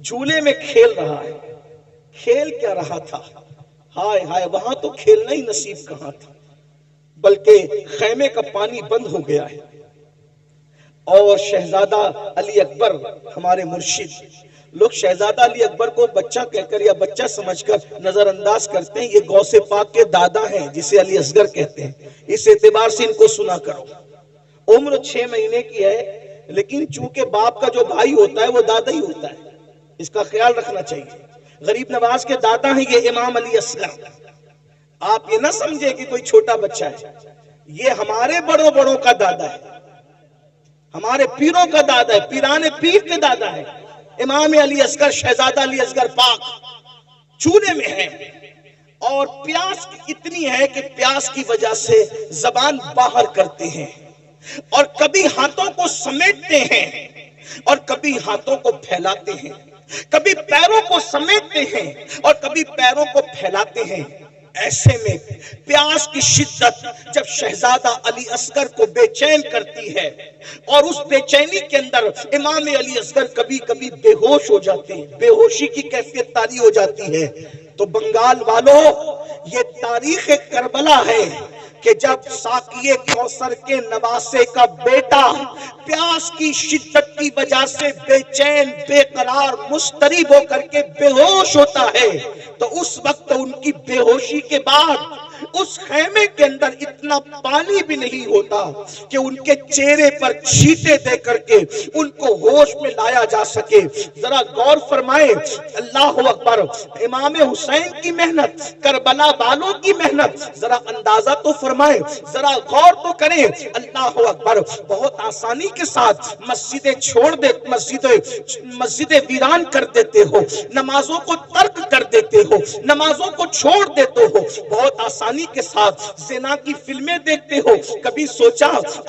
جھولے میں کھیل رہا ہے, کھیل کیا رہا تھا, ہائے ہائے, وہاں تو کھیلنا ہی نصیب کہاں تھا, بلکہ خیمے کا پانی بند ہو گیا ہے. اور شہزادہ علی اکبر ہمارے مرشد, لوگ شہزادہ علی اکبر کو بچہ کہہ کر یا بچہ سمجھ کر نظر انداز کرتے ہیں. یہ غوث پاک کے دادا ہیں جسے علی اصغر کہتے ہیں. اس اعتبار سے ان کو سنا کرو. عمر 6 مہینے کی ہے, لیکن چونکہ باپ کا جو بھائی ہوتا ہے وہ دادا ہی ہوتا ہے, اس کا خیال رکھنا چاہیے. غریب نواز کے دادا ہیں یہ امام علی اصغر. آپ یہ نہ سمجھے کہ کوئی چھوٹا بچہ ہے, یہ ہمارے بڑوں کا دادا ہے, ہمارے پیروں کا دادا ہے, پیران پیر کے دادا ہے. امام علی اصغر, شہزادہ علی اصغر پاک چونے میں ہے, اور پیاس اتنی ہے کہ پیاس کی وجہ سے زبان باہر کرتے ہیں, اور کبھی ہاتھوں کو سمیٹتے ہیں اور کبھی ہاتھوں کو پھیلاتے ہیں, کبھی پیروں کو سمیٹتے ہیں اور کبھی پیروں کو پھیلاتے ہیں. ایسے میں پیاس کی شدت جب شہزادہ علی اصغر کو بے چین کرتی ہے, اور اس بے چینی کے اندر امام علی اصغر کبھی کبھی بے ہوش ہو جاتے ہیں, بے ہوشی کی کیفیت طاری ہو جاتی ہے. تو بنگال والوں, یہ تاریخ کربلا ہے کہ جب ساقیے کوثر کے نواسے کا بیٹا پیاس کی شدت کی وجہ سے بے چین بے قرار مضطرب ہو کر کے بے ہوش ہوتا ہے، تو اس وقت ان کی بے ہوشی کے بعد اس خیمے کے اندر اتنا پانی بھی نہیں ہوتا کہ ان کے چہرے پر چھینٹے دے کر کے ان کو ہوش میں لایا جا سکے۔ ذرا غور فرمائیں، اللہ اکبر، امام حسین کی محنت، کربلا والوں کی محنت، ذرا اندازہ تو فرمائیں، ذرا غور تو کریں۔ اللہ اکبر، بہت آسانی کے ساتھ مسجدیں چھوڑ دے، مسجدیں ویران کر دیتے ہو، نمازوں کو ترک کر دیتے ہو، نمازوں کو چھوڑ دیتے ہو، بہت آسانی کے ساتھ زنا کی فلمیں دیکھتے ہو۔ کبھی سوچا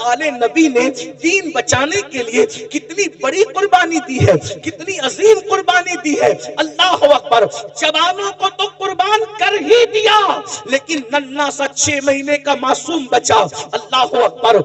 آل نبی نے دین بچانے کے لیے کتنی بڑی قربانی دی ہے، کتنی عظیم قربانی دی ہے؟ اللہ اکبر، جوانوں کو تو قربان کر ہی دیا، لیکن ننھا سا 6 مہینے کا معصوم بچہ، اللہ اکبر،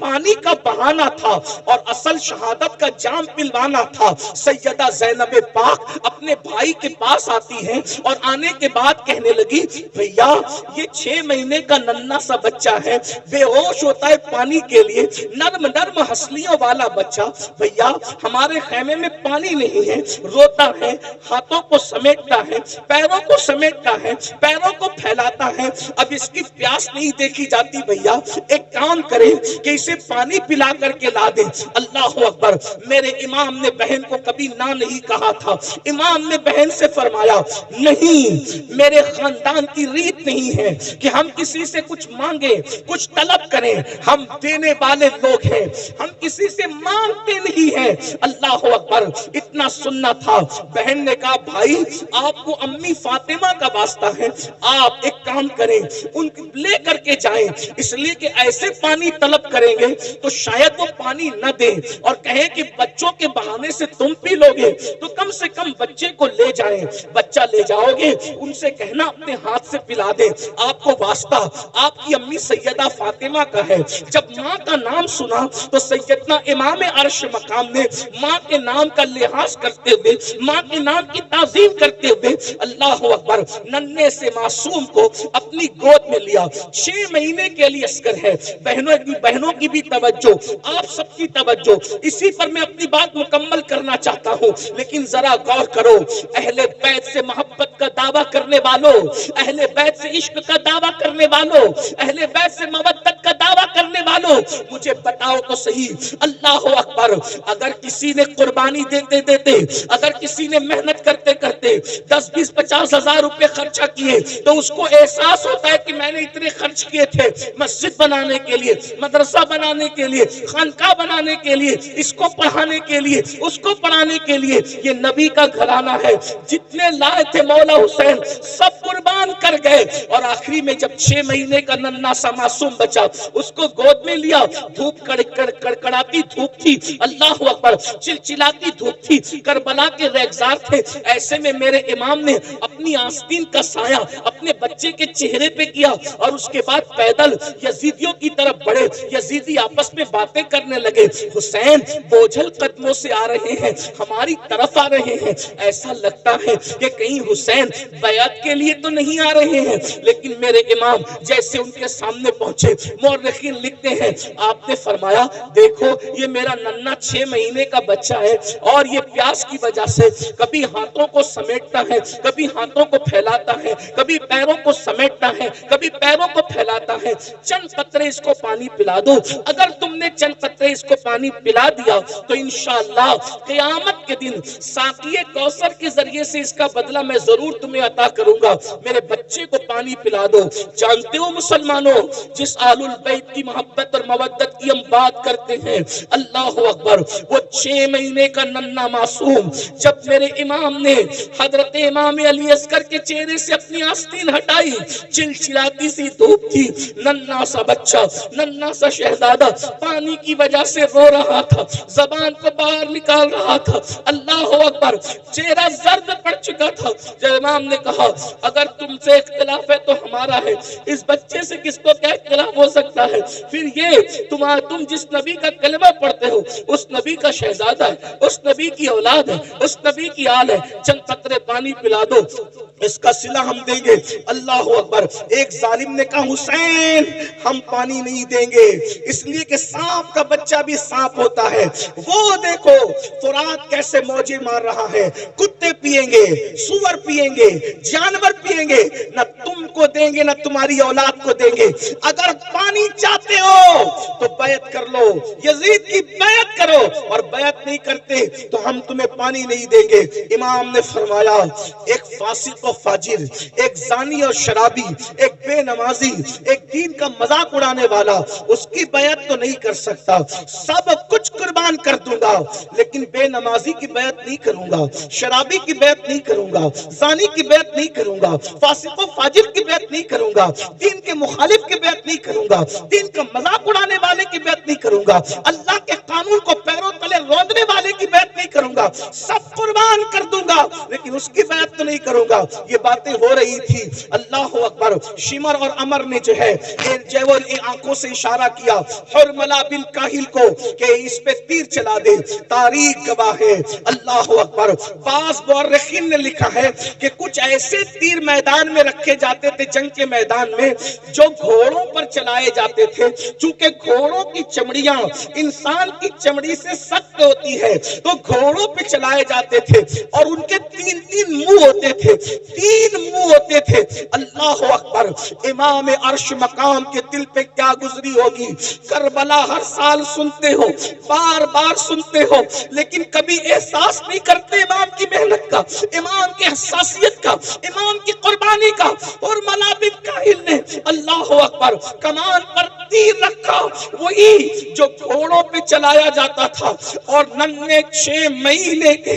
پانی کا بہانا تھا اور اصل شہادت کا جام پلوانا تھا۔ سیدہ زینب پاک اپنے بھائی کے پاس آتی ہیں اور آنے کے بعد کہنے لگی، بھیا یہ 6 مہینے کا ننھا سا بچہ ہے، بے ہوش ہوتا ہے پانی کے لیے، نرم نرم ہنسلیوں والا بچہ، بھیا ہمارے خیمے میں پانی نہیں ہے، روتا ہے، ہاتھوں کو سمیٹتا ہے، پیروں کو سمیٹتا ہے، پیروں کو پھیلاتا ہے، اب اس کی پیاس نہیں دیکھی جاتی، بھیا ایک کام کریں کہ اسے پانی پلا کر کے لا دیں۔ اللہ اکبر، میرے امام نے بہن کو کبھی نہ نہیں کہا تھا۔ امام نے بہن سے فرمایا، نہیں، میرے خاندان کی ریت نہیں ہے کہ ہم کسی سے کچھ مانگیں، کچھ طلب کریں، ہم دینے والے لوگ ہیں، ہم کسی سے مانگتے نہیں ہیں۔ اللہ اکبر، اتنا سننا تھا۔ بہن نے کہا، بھائی آپ کو امی فاطمہ کا واسطہ ہے، آپ ایک کام کریں، ان لے کر کے جائیں، اس لیے کہ ایسے پانی طلب کریں گے تو شاید وہ پانی نہ دیں اور کہیں کہ بچوں کے بہانے سے تم پی لو گے، تو کم سے کم بچے کو لے جائیں، بچہ لے جاؤ گے، ان سے کہنا اپنے ہاتھ سے پلا دیں، آپ کو واسطہ آپ کی امی سیدہ فاطمہ کا ہے۔ جب ماں کا نام سنا تو سیدنا امام عرش مقام نے ماں کے نام کا لحاظ کرتے ہوئے، ماں کے نام کی تعظیم کرتے ہوئے، اللہ اکبر، ننھے سے معصوم کو اپنی گود میں لیا۔ 6 مہینے کے لیے اصغر ہے۔ بہنوں کی بھی توجہ، آپ سب کی توجہ، اسی پر میں اپنی بات مکمل کرنا چاہتا ہوں، لیکن ذرا غور کرو، اہل بیت سے محبت کا دعویٰ کرنے والوں، اہل بیت سے عشق کا دعویٰ کرنے والوں، اہل بیت سے مودت کا دعویٰ کرنے والوں، مجھے بتاؤ تو صحیح، اللہ اکبر، اگر کسی نے قربانی دیتے دیتے، اگر کسی نے محنت کرتے کرتے 10 20 50 ہزار روپے خرچہ کیے تو اس کو احساس ہوتا ہے کہ میں نے اتنے خرچ کیے تھے مسجد بنانے کے لیے، مدرسہ بنانے کے لیے، خانقاہ بنانے کے لیے، اس کو پڑھانے کے لیے، اس کو پڑھانے کے لیے۔ یہ نبی کا گھرانہ ہے، جتنے لائے تھے مولا حسین سب قربان کر گئے، اور آخری میں جب 6 مہینے کا ننھا سا معصوم بچا، اس کو گود میں لیا، دھوپ کڑکڑاتی دھوپ تھی، اللہ اکبر، چلچلاتی دھوپ تھی، کربلا کے ریگزار تھے، ایسے میں میرے امام نے اپنی آستین کا سایہ اپنے بچے کے چہرے پہ کیا اور اس کے بعد پیدل یزیدیوں کی طرف بڑھے۔ یزیدی آپس میں باتیں کرنے لگے، حسین بوجھل قدموں سے آ رہے ہیں، ہماری طرف آ رہے ہیں، ایسا لگتا ہے کہ کہیں حسین بیعت کے لیے تو نہیں آ رہے ہیں، لیکن میرے امام جیسے ان کے سامنے پہنچے، مورخین لکھتے ہیں آپ نے فرمایا، دیکھو یہ میرا ننھا 6 مہینے کا بچہ ہے اور یہ پیاس کی وجہ سے کبھی ہاتھوں کو سمیٹتا ہے، کبھی ہاتھوں کو پھیلاتا ہے، کبھی پیروں کو سمیٹتا ہے، کبھی پیروں کو پھیلاتا ہے، چند قطرے اس کو پانی پلا دو۔ اگر تم نے چند قطرے اس کو پانی پلا دیا تو انشاءاللہ قیامت کے دن ساقی کوثر کے ذریعے سے اس کا بدلہ میں ضرور تمہیں عطا کروں گا، میرے بچے کو پانی پلا دو۔ جانتے ہو مسلمانوں، جس آل البیت کی محبت اور مودت کی ہم بات کرتے ہیں، اللہ اکبر، وہ 6 مہینے کا ننھا معصوم جب میرے امام نے حضرت امام علی اصغر کے چہرے سے اپنی آستین ہٹائی، چلچلاتی سی دھوپ تھی، ننھا سا بچہ، ننھا سا شہزادہ پانی کی وجہ سے رو رہا تھا، زبان کو باہر نکال رہا تھا، اللہ اکبر، چہرہ زرد پڑ چکا تھا۔ جب امام نے کہا اگر تم سے اختلاف ہے تو ہمارا ہے، اس بچے سے کس کو کیا اختلاف ہو سکتا ہے؟ پھر یہ تم جس نبی کا کلمہ پڑھتے ہو اس نبی کا شہزادہ ہے، اس نبی کی اولاد ہے، اس نبی کی آل ہے، چند قطرے پانی پلا دو اس کا صلہ ہم دیں گے۔ اللہ اکبر۔ ایک ظالم نے کہا حسین ہم پانی نہیں دیں گے، اس لیے کہ سانپ کا بچہ بھی سانپ ہوتا ہے، وہ دیکھو فرات کیسے موجیں مار رہا ہے، کتے پیئیں گے، سور پیئیں گے، جانور پیئیں گے، نہ تم کو دیں گے نہ تمہاری اولاد کو دیں گے۔ اگر پانی چاہتے ہو تو بیعت کر لو، یزید کی بیعت کرو، اور بیعت نہیں کرتے تو ہم تمہیں پانی نہیں دیں گے۔ امام نے فرمایا ایک فاسق و فاجر، ایک زانی اور شرابی، ایک بے نمازی، ایک دین کا مذاق اڑانے والا، اس کی بیعت تو نہیں کر سکتا، سب کچھ قربان کر دوں گا لیکن بے نمازی کی بیعت نہیں کروں گا، شرابی کی بیعت نہیں کروں گا، زانی کی بیعت نہیں کروں گا، فاسق و فاجر کی بیعت نہیں کروں گا، دین کے مخالف کی بیعت نہیں کروں گا، دین کا مذاق اڑانے والے کی بیعت نہیں کروں گا، اللہ کے قانون کو پیروں تلے روندنے والے کی بیعت نہیں کروں گا، سب قربان کر دوں گا لیکن اس کی بیعت تو نہیں کروں گا۔ یہ باتیں ہو رہی تھی، اللہ اکبر۔ شمر اور عمر نے جو ہے آنکھوں سے اشارہ کیا حرملہ بن کاہل کو کہ اس پہ تیر چلا دے، تاریخ گواہ ہے۔ اللہ اکبر۔ بعض مورخین نے لکھا ہے کہ کچھ ایسے تیر میدان میں رکھے جاتے تھے جنگ کے میدان میں جو گھوڑوں پر چلائے جاتے تھے، چونکہ گھوڑوں کی چمڑیاں انسان کی چمڑی سے سخت ہوتی ہے تو گھوڑوں پہ چلائے جاتے تھے، اور ان کے تین تین منہ ہوتے تھے، تین منہ ہوتے تھے۔ اللہ اکبر۔ امام عرش مقام کے دل پہ کیا گزری ہوگی؟ کربلا ہر سال سنتے ہو، بار بار سنتے ہو، لیکن کبھی احساس نہیں کرتے امام کی محنت کا، امام کی حساسیت کا، امام کی قربانی کا۔ اور ملا بن کاہل نے اللہ اکبر کمان پر تیر رکھا، وہی جو گھوڑوں پہ چلایا جاتا تھا، اور ننھے 6 مہینے کے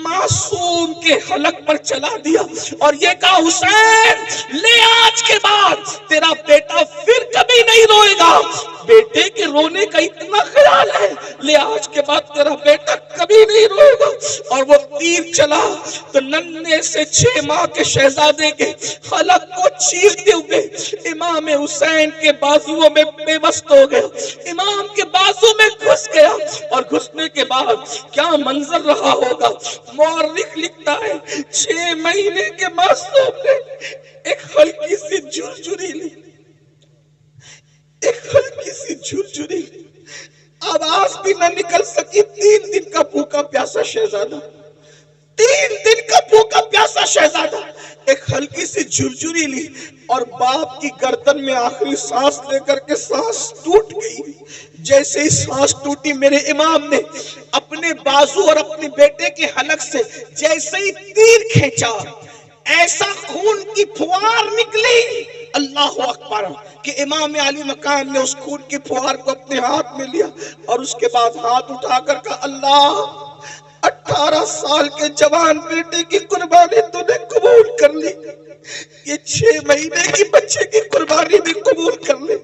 معصوم کے حلق پر چلا دیا، اور یہ کہا حسین لے آج کے بعد تیرا بیٹا پھر کبھی نہیں روئے گا۔ بیٹے کے رونے کا اتنا خیال ہے، لے آج کے بعد تیرا بیٹا کبھی نہیں روئے گا۔ اور وہ تیر چلا تو ننھے سے 6 ماہ کے شہزادے کے حلق کو چیرتے ہوئے امام حسین کے بازوؤں میں بے بست ہو گیا، امام کے بازو میں گھس گیا، اور گھسنے کے بعد کیا منظر رہا ہوگا؟ مورخ لکھتا ہے 6 مہینے کے معصوم نے ایک ہلکی سی جھرجھری لی، ایک ہلکی سی جھرجھری لی، آواز بھی نہ نکل سکی۔ 3 دن کا بھوکا پیاسا شہزادہ، 3 دن کا بھوکا پیاسا شہزادہ ایک ہلکی سی جھرجھری لی، اور باپ کی گردن میں آخری سانس لے کر کے سانس ٹوٹ گئی۔ جیسے ہی سانس ٹوٹی میرے امام نے اپنے بازو اور اپنے بیٹے کے حلق سے جیسے ہی تیر کھینچا، ایسا خون کی پھوار نکلی، اللہ اکبر، کہ امام علی مقام نے اس خون کی پھوار کو اپنے ہاتھ میں لیا، اور اس کے بعد ہاتھ اٹھا کر کہا اللہ 18 سال کے جوان بیٹے کی قربانی تو نے قبول کر لی، یہ 6 مہینے کی بچے کی قربانی بھی قبول کر لے،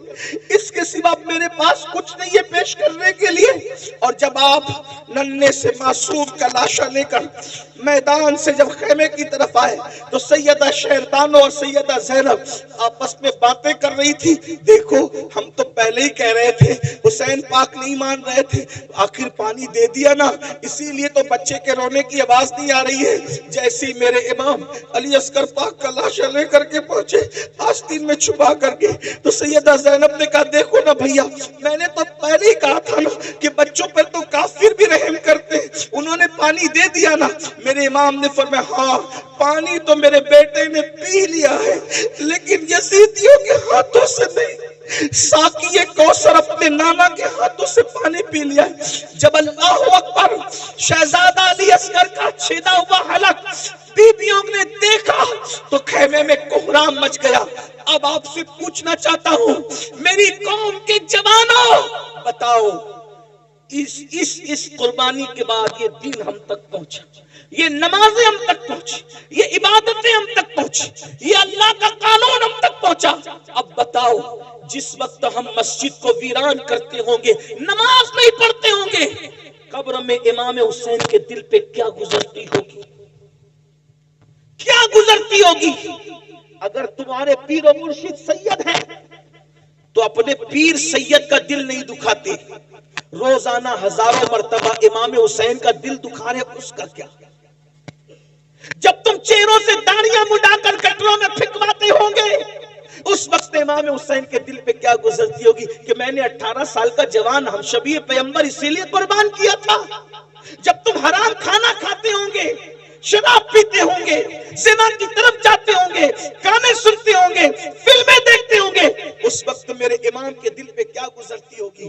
اس کے سوا میرے پاس کچھ نہیں ہے پیش کرنے کے لیے۔ اور جب آپ ننھے سے معصوم کا لاشا لے کر میدان سے جب خیمے کی طرف آئے تو سیدہ شہربانو اور سیدہ زینب آپس میں باتیں کر رہی تھی، دیکھو ہم تو پہلے ہی کہہ رہے تھے، حسین پاک نہیں مان رہے تھے، آخر پانی دے دیا نا، اسی لیے تو بچے کے رونے کی آواز نہیں آ رہی ہے۔ جیسے ہی میرے امام علی اصغر پاک کا لاشا لے کر کے پہنچے آستین میں چھپا کر کے، تو سیدہ زینب نے کہا دیکھو نا بھیا، میں نے تو پہلے ہی کہا تھا نا کہ بچوں پر تو کافر بھی رحم کرتے، انہوں نے پانی دے دیا نا۔ میرے امام نے فرمایا ہاں پانی تو میرے بیٹے نے پی لیا ہے، لیکن یزیدیوں کے ہاتھوں سے نہیں، ساقی کوثر اپنے نانا کے ہاتھوں سے پانی پی لیا ہے۔ جب اللہ اکبر شہزادہ علی اصغر کا چھیدا ہوا حلق بیبیوں نے دیکھا تو خیمے میں کوہرام مچ گیا۔ اب آپ سے پوچھنا چاہتا ہوں میری قوم کے جوانوں، بتاؤ اس قربانی کے بعد یہ دین ہم تک پہنچا، یہ نمازیں ہم تک پہنچی، یہ عبادتیں ہم تک پہنچی، یہ اللہ کا قانون ہم تک پہنچا۔ اب بتاؤ جس وقت ہم مسجد کو ویران کرتے ہوں گے، نماز نہیں پڑھتے ہوں گے، قبر میں امام حسین کے دل پہ کیا گزرتی ہوگی، کیا گزرتی ہوگی؟ اگر تمہارے پیر و مرشد سید ہیں تو اپنے پیر سید کا دل نہیں دکھاتے، روزانہ ہزاروں مرتبہ امام حسین کا دل دکھا رہے، اس کا کیا؟ جب تم چہروں سے داڑیاں مڈا کر کٹروں میں پھینکواتے ہوں گے، اس وقت امام حسین کے دل پہ کیا گزرتی ہوگی کہ میں نے 18 سال کا جوان ہم شبیہ پیغمبر اسی لیے قربان کیا تھا۔ جب تم حرام کھانا کھاتے ہوں گے، شراب پیتے ہوں گے، زنا کی طرف جاتے ہوں گے، گانے سنتے ہوں گے، فلمیں دیکھتے ہوں گے، اس وقت میرے امام کے دل پہ کیا گزرتی ہوگی؟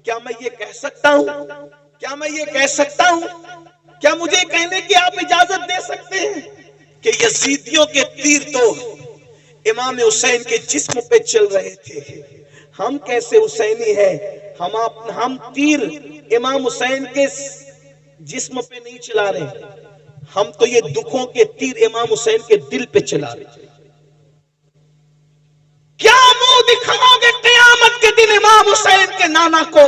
کیا میں یہ کہہ سکتا ہوں؟ کیا میں یہ کہہ سکتا ہوں؟ کیا مجھے کہنے کی آپ اجازت دے سکتے ہیں کہ یزیدیوں کے تیر تو امام حسین کے جسم پہ چل رہے تھے؟ ہم کیسے حسینی ہیں؟ ہم تیر امام حسین کے جسم پہ نہیں چلا رہے، ہم تو یہ دکھوں کے تیر امام حسین کے دل پہ چلا رہے۔ کیا منہ دکھاؤ گے قیامت کے دن امام حسین کے نانا کو؟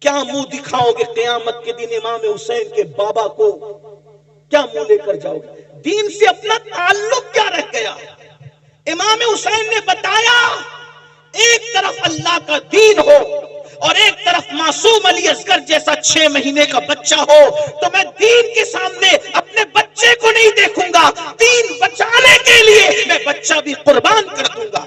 کیا منہ دکھاؤ گے قیامت کے دن امام حسین کے بابا کو؟ کیا منہ لے کر جاؤ گے؟ دین سے اپنا تعلق کیا رہ گیا؟ امام حسین نے بتایا ایک طرف اللہ کا دین ہو اور ایک طرف معصوم علی اصغر جیسا 6 مہینے کا بچہ ہو تو میں دین کے سامنے اپنے بچے کو نہیں دیکھوں گا، دین بچانے کے لیے میں بچہ بھی قربان کر دوں گا۔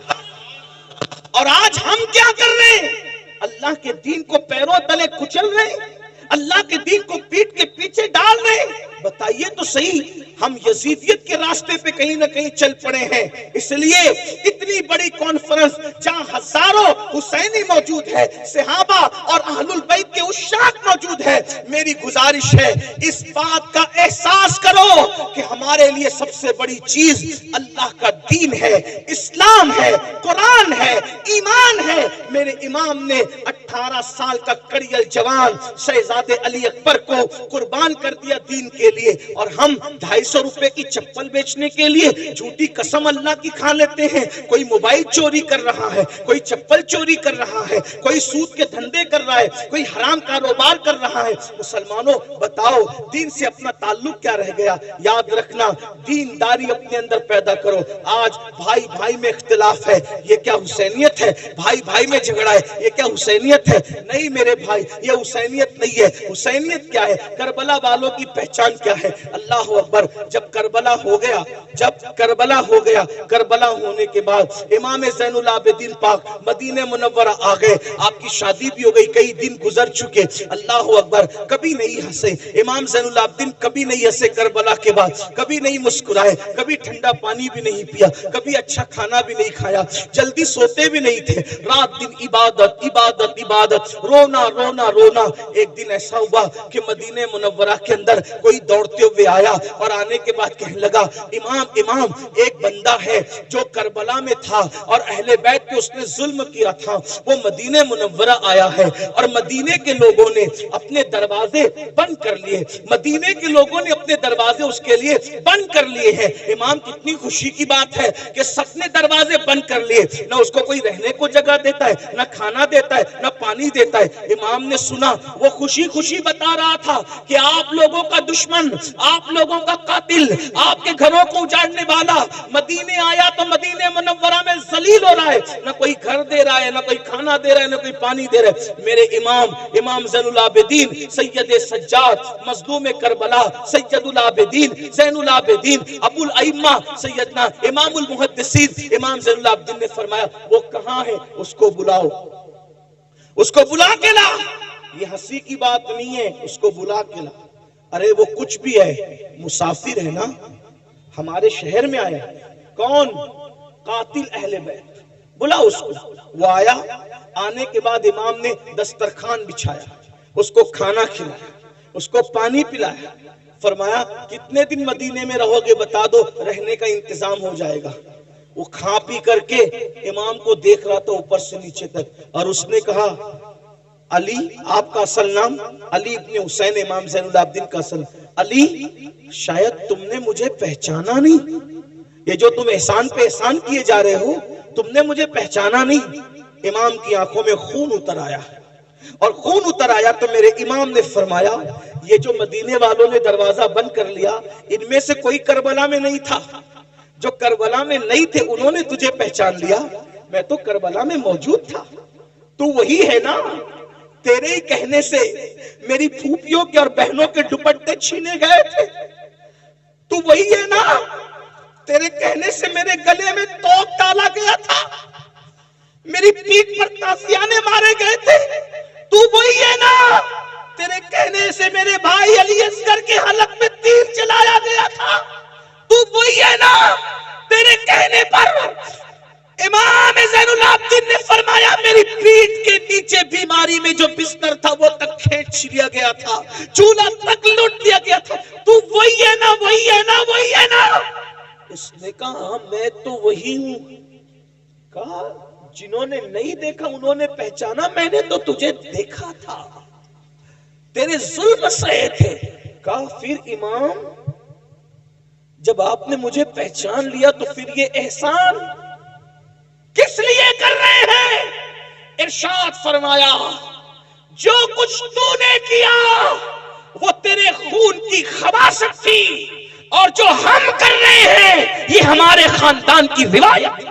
اور آج ہم کیا کر رہے ہیں؟ اللہ کے دین کو پیروں تلے کچل رہے ہیں، اللہ کے دین کو پیٹ کے پیچھے ڈال رہے ہیں۔ بتائیے تو صحیح، ہم یزیدیت کے راستے پہ کہیں نہ کہیں چل پڑے ہیں۔ اس لیے اتنی بڑی کانفرنس جہاں ہزاروں حسینی موجود ہے، صحابہ اور اہل البیت کے عشاق موجود ہے، میری گزارش ہے اس بات کا احساس کرو کہ ہمارے لیے سب سے بڑی چیز اللہ کا دین ہے، اسلام ہے، قرآن ہے، ایمان ہے۔ میرے امام نے 18 سال کا کڑیل جوان شہزادے علی اکبر کو قربان کر دیا دین کے لیے، اور ہم 250 روپے کی چپل بیچنے کے لیے جھوٹی قسم اللہ کی کھا لیتے ہیں۔ کوئی موبائل چوری کر رہا ہے، کوئی چپل چوری کر رہا ہے، کوئی سود کے دھندے کر رہا ہے، کوئی حرام کاروبار کر رہا ہے۔ مسلمانوں بتاؤ دین سے اپنا تعلق کیا رہ گیا؟ یاد رکھنا، دینداری اپنے اندر پیدا کرو۔ آج بھائی بھائی میں اختلاف ہے، یہ کیا حسینیت ہے؟ بھائی بھائی میں جھگڑا ہے، یہ کیا حسینیت ہے؟ نہیں میرے بھائی، یہ حسینیت نہیں ہے۔ حسینیت کیا ہے؟ کربلا والوں کی پہچان کیا ہے؟ اللہ اکبر۔ جب کربلا ہو گیا، کربلا ہونے کے بعد امام زین العابدین پاک مدینہ منورہ آ گئے، آپ کی شادی بھی ہو گئی، کئی دن گزر چکے۔ اللہ اکبر۔ کبھی نہیں ہنسے امام زین العابدین، کبھی نہیں ہنسے کربلا کے بعد، کبھی نہیں مسکرائے، کبھی ٹھنڈا پانی بھی نہیں پیا، کبھی اچھا کھانا بھی نہیں کھایا، جلدی سوتے بھی نہیں تھے، رات دن عبادت عبادت عبادت، رونا رونا رونا۔ ایک دن ایسا ہوا کہ مدینہ منورہ کے اندر کوئی دوڑتے ہوئے آیا اور آنے کے بعد کہنے لگا، امام ایک بندہ ہے جو کربلا میں تھا اور اہل بیت پہ اس نے ظلم کیا تھا، وہ مدینہ منورہ آیا ہے اور مدینے کے لوگوں نے اپنے دروازے بند کر لیے، مدینے کے لوگوں نے اپنے دروازے اس کے لیے بند کر لیے ہیں۔ امام کتنی خوشی کی بات ہے کہ سب نے دروازے بند کر لیے، نہ اس کو کوئی رہنے کو جگہ دیتا ہے، نہ کھانا دیتا ہے، نہ پانی دیتا ہے۔ امام نے سنا، وہ خوشی خوشی بتا رہا تھا کہ آپ لوگوں کا دشمن، آپ لوگوں کا قاتل، آپ کے گھروں کو اجاڑنے والا مدینے آیا تو مدینہ منورہ میں ذلیل ہو رہا ہے، نہ کوئی گھر دے رہا ہے، نہ کوئی کھانا دے رہا ہے، نہ کوئی پانی دے رہا ہے۔ میرے امام زین العابدین سید سجاد مظلوم کربلا، سید العابدین زین العابدین ابو الائمہ سیدنا امام المحدثین امام زین العابدین نے فرمایا، وہ کہاں ہے؟ اس کو بلاؤ، اس کو بلا کے لا۔ یہ ہنسی کی بات نہیں ہے، اس کو بلا کے لا۔ ارے وہ کچھ بھی ہے، مسافر ہے نا، ہمارے شہر میں آیا۔ کون؟ قاتل اہل بیت، بلا اس کو۔ وہ آیا، آنے کے بعد امام نے دسترخوان بچھایا، اس کو کھانا کھلایا، اس کو پانی پلایا، فرمایا کتنے دن مدینے میں رہو گے بتا دو، رہنے کا انتظام ہو جائے گا۔ وہ کھا پی کر کے امام کو دیکھ رہا تھا اوپر سے نیچے تک، اور اس نے کہا، علی، آپ کا اصل نام علی ابن حسین، امام زین العابدین کا اصل علی، شاید تم نے مجھے پہچانا نہیں، یہ جو تم احسان پہ احسان کیے جا رہے ہو تم نے مجھے پہچانا نہیں۔ امام کی آنکھوں میں خون اتر آیا، اور خون اتر آیا تو میرے امام نے فرمایا، یہ جو مدینے والوں نے دروازہ بند کر لیا، ان میں سے کوئی کربلا میں نہیں تھا۔ جو کربلا میں نہیں تھے انہوں نے تجھے پہچان لیا، میں تو کربلا میں موجود تھا، تو وہی ہے نا؟ تیرے ہی کہنے سے میری پھوپھیوں کے اور بہنوں کے دوپٹے چھینے گئے تھے، تو وہی ہے نا؟ تیرے کہنے سے میرے گلے میں توق ڈالا گیا تھا، میری پیٹھ پر تازیانے مارے گئے تھے، تو وہی ہے نا؟ تیرے کہنے سے میرے بھائی علی اصغر کے حلق میں تیر چلایا گیا تھا، تو وہی ہے نا؟ تیرے کہنے پر امام زین العابدین نے فرمایا میری پیٹھ کے نیچے بیماری میں جو بستر تھا وہ تک کھینچ لیا گیا تھا، چولہا تک لوٹ لیا گیا تھا، تو وہی ہے نا؟ وہی ہے نا؟ وہی ہے نا؟ اس نے کہا میں تو وہی ہوں۔ کہا جنہوں نے نہیں دیکھا انہوں نے پہچانا، میں نے تو تجھے دیکھا تھا، تیرے ظلم سہے تھے۔ کہا پھر امام جب آپ نے مجھے پہچان لیا تو پھر یہ احسان کس لیے کر رہے ہیں؟ ارشاد فرمایا جو کچھ تو نے کیا وہ تیرے خون کی خباثت تھی، اور جو ہم کر رہے ہیں یہ ہمارے خاندان کی روایت۔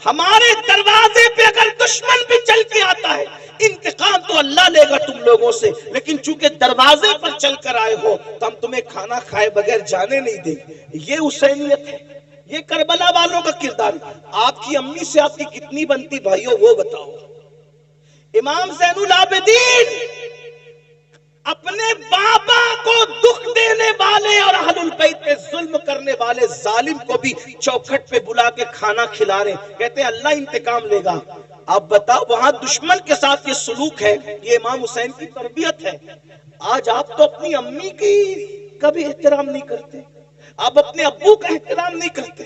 ہمارے دروازے پہ اگر دشمن بھی چل کے آتا ہے انتقام تو اللہ لے گا تم لوگوں سے، لیکن چونکہ دروازے پر چل کر آئے ہو تو ہم تمہیں کھانا کھائے بغیر جانے نہیں دیں گے۔ یہ حسینیت ہے، یہ کربلا والوں کا کردار ہے۔ آپ کی امی سے آپ کی کتنی بنتی بھائیوں وہ بتاؤ۔ امام زین العابدین اپنے بابا کو دکھ دینے والے اور اہل البیت پہ ظلم کرنے والے ظالم کو بھی چوکھٹ پہ بلا کے کھانا کھلا رہے، کہتے ہیں اللہ انتقام لے گا۔ آپ بتاؤ وہاں دشمن کے ساتھ یہ سلوک ہے، یہ امام حسین کی تربیت ہے۔ آج آپ تو اپنی امی کی کبھی احترام نہیں کرتے، آپ اپنے ابو کا احترام نہیں کرتے۔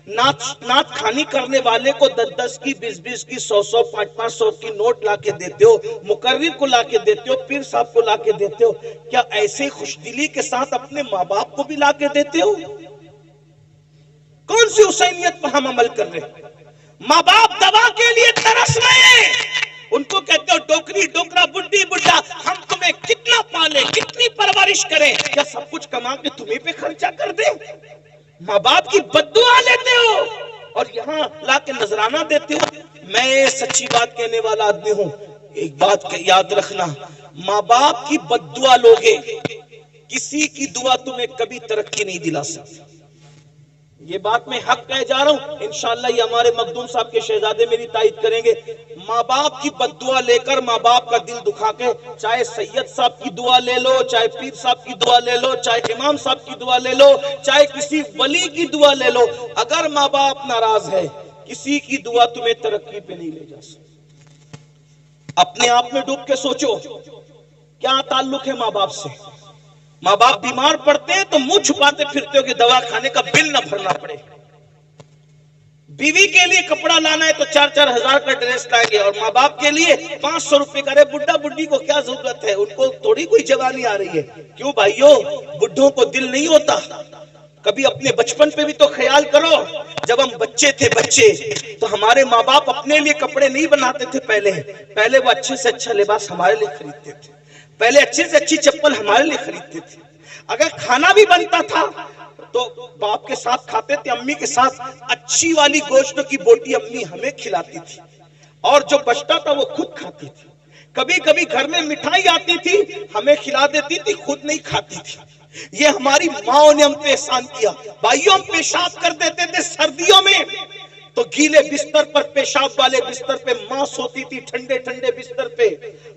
نعت خانی کرنے والے کو 10 کی 20 کی 100 500 کی نوٹ لا کے دیتے ہو، مقرر کو لا کے دیتے ہو، پیر صاحب کو لا کے دیتے ہو، کیا ایسے خوش دلی کے ساتھ اپنے ماں باپ کو بھی لا کے دیتے ہو؟ کون سی حسینیت پر ہم عمل کر رہے ہیں؟ ماں باپ دوا کے لیے ترس رہے ہیں، ان کو کہتے ہو ڈوکری ڈوکرا بڈھی بڈھا، ہم تمہیں کتنا پالے کتنی پرورش کریں، کیا سب کچھ کما کے تمہیں پہ خرچہ کر دیں؟ ماں باپ کی بددعا لیتے ہو اور یہاں لا کے نذرانہ دیتے ہو۔ میں سچی بات کہنے والا آدمی ہوں، ایک بات یاد رکھنا، ماں باپ کی بددعا لوگے کسی کی دعا تمہیں کبھی ترقی نہیں دلا سکتی۔ یہ بات میں حق کہہ جا رہا ہوں، انشاءاللہ یہ ہمارے مخدوم صاحب کے شہزادے میری تائید کریں گے۔ ماں باپ کی بددعا لے کر ماں باپ کا دل دکھا کے، چاہے سید صاحب کی دعا لے لو، چاہے پیر صاحب کی دعا لے لو، چاہے امام صاحب کی دعا لے لو، چاہے کسی ولی کی دعا لے لو، اگر ماں باپ ناراض ہے کسی کی دعا تمہیں ترقی پہ نہیں لے جا سکتی۔ اپنے آپ میں ڈوب کے سوچو کیا تعلق ہے ماں باپ سے؟ ماں باپ بیمار پڑتے ہیں تو منہ چھپاتے پھرتے ہو کہ دوا کھانے کا بل نہ بھرنا پڑے۔ بیوی کے لیے کپڑا لانا ہے تو 4-4 ہزار کا ڈریس لائیں گے، اور ماں باپ کے لیے 500 روپے کا۔ بڈھا بڈھی کو کیا ضرورت ہے، ان کو تھوڑی کوئی جوانی آ رہی ہے۔ کیوں بھائیو، بڈھوں کو دل نہیں ہوتا؟ کبھی اپنے بچپن پہ بھی تو خیال کرو، جب ہم بچے تھے تو ہمارے ماں باپ اپنے لیے کپڑے نہیں بناتے تھے، پہلے وہ اچھے سے اچھا لباس ہمارے لیے خریدتے تھے، پہلے اچھے سے اچھی چپل ہمارے لیے خریدتے تھے۔ اگر کھانا بھی بنتا تھا تو باپ کے ساتھ کھاتے تھے، امی کے ساتھ اچھی والی گوشت کی بوٹی امی ہمیں کھلاتی تھی، اور جو بچتا تھا وہ خود کھاتی تھی۔ کبھی کبھی گھر میں مٹھائی آتی تھی ہمیں کھلا دیتی تھی، خود نہیں کھاتی تھی۔ یہ ہماری ماں نے ہم پہ احسان کیا۔ بھائیوں ہم پیشاب کر دیتے تھے سردیوں میں تو گیلے بستر پر، پیشاب والے بستر پہ ماں سوتی تھی، ٹھنڈے ٹھنڈے بستر پہ،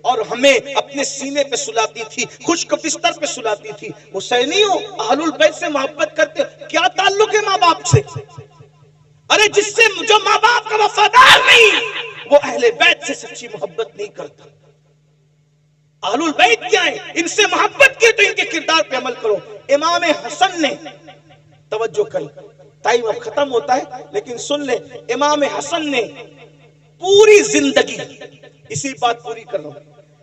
اور ہمیں اپنے سینے پہ سلاتی تھی، خشک بستر پہ سلاتی تھی۔ حسینیوں اہل البیت سے محبت کرتے، کیا تعلق ہے ماں باپ سے؟ ارے جس سے جو ماں باپ کا وفادار نہیں وہ اہل بیت سے سچی محبت نہیں کرتا۔ اہل البیت کیا ہے؟ ان سے محبت کی تو ان کے کردار پہ عمل کرو۔ امام حسن نے، توجہ کریں ٹائم اب ختم ہوتا ہے لیکن سن لیں، امام حسن نے پوری زندگی، اسی بات پوری کر رہا ہوں،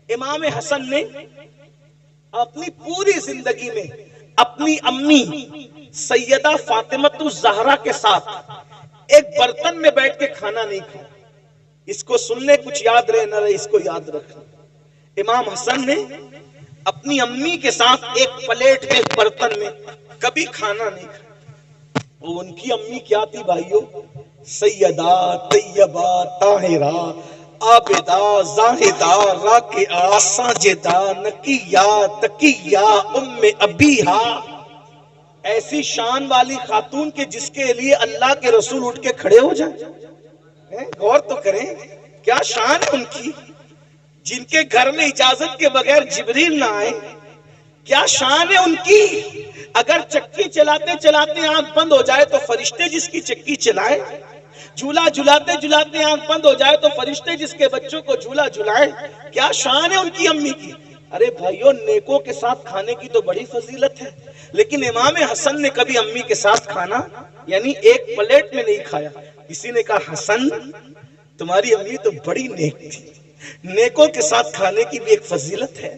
امام حسن نے اپنی پوری زندگی میں اپنی امی سیدہ فاطمہ الزہرا کے ساتھ ایک برتن میں بیٹھ کے کھانا نہیں کھایا۔ اس کو سن لیں، کچھ یاد رہے نہ رہے اس کو یاد رکھنا۔ امام حسن نے اپنی امی کے ساتھ ایک پلیٹ میں، ایک برتن میں کبھی کھانا نہیں کھایا۔ وہ ان کی امی کیا تھی بھائیو؟ سیدہ طیبہ طاہرہ عابدہ زاہدہ راکعہ ساجدہ نقیہ تقیہ ام ابیہا، ایسی شان والی خاتون کے جس کے لیے اللہ کے رسول اٹھ کے کھڑے ہو جائیں۔ غور تو کریں کیا شان ہے ان کی، جن کے گھر میں اجازت کے بغیر جبریل نہ آئے، کیا شان ہے ان کی۔ اگر چکی چلاتے چلاتے آنکھ بند ہو جائے تو فرشتے جس کی چکی چلائے، جھولا جھلاتے جھلاتے آنکھ بند ہو جائے تو فرشتے جس کے بچوں کو جھولا جھلائے، کیا شان ہے ان کی امی کی۔ ارے بھائیو، نیکوں کے ساتھ کھانے کی تو بڑی فضیلت ہے، لیکن امام حسن نے کبھی امی کے ساتھ کھانا یعنی ایک پلیٹ میں نہیں کھایا۔ کسی نے کہا حسن تمہاری امی تو بڑی نیک تھی، نیکوں کے ساتھ کھانے کی بھی ایک فضیلت ہے،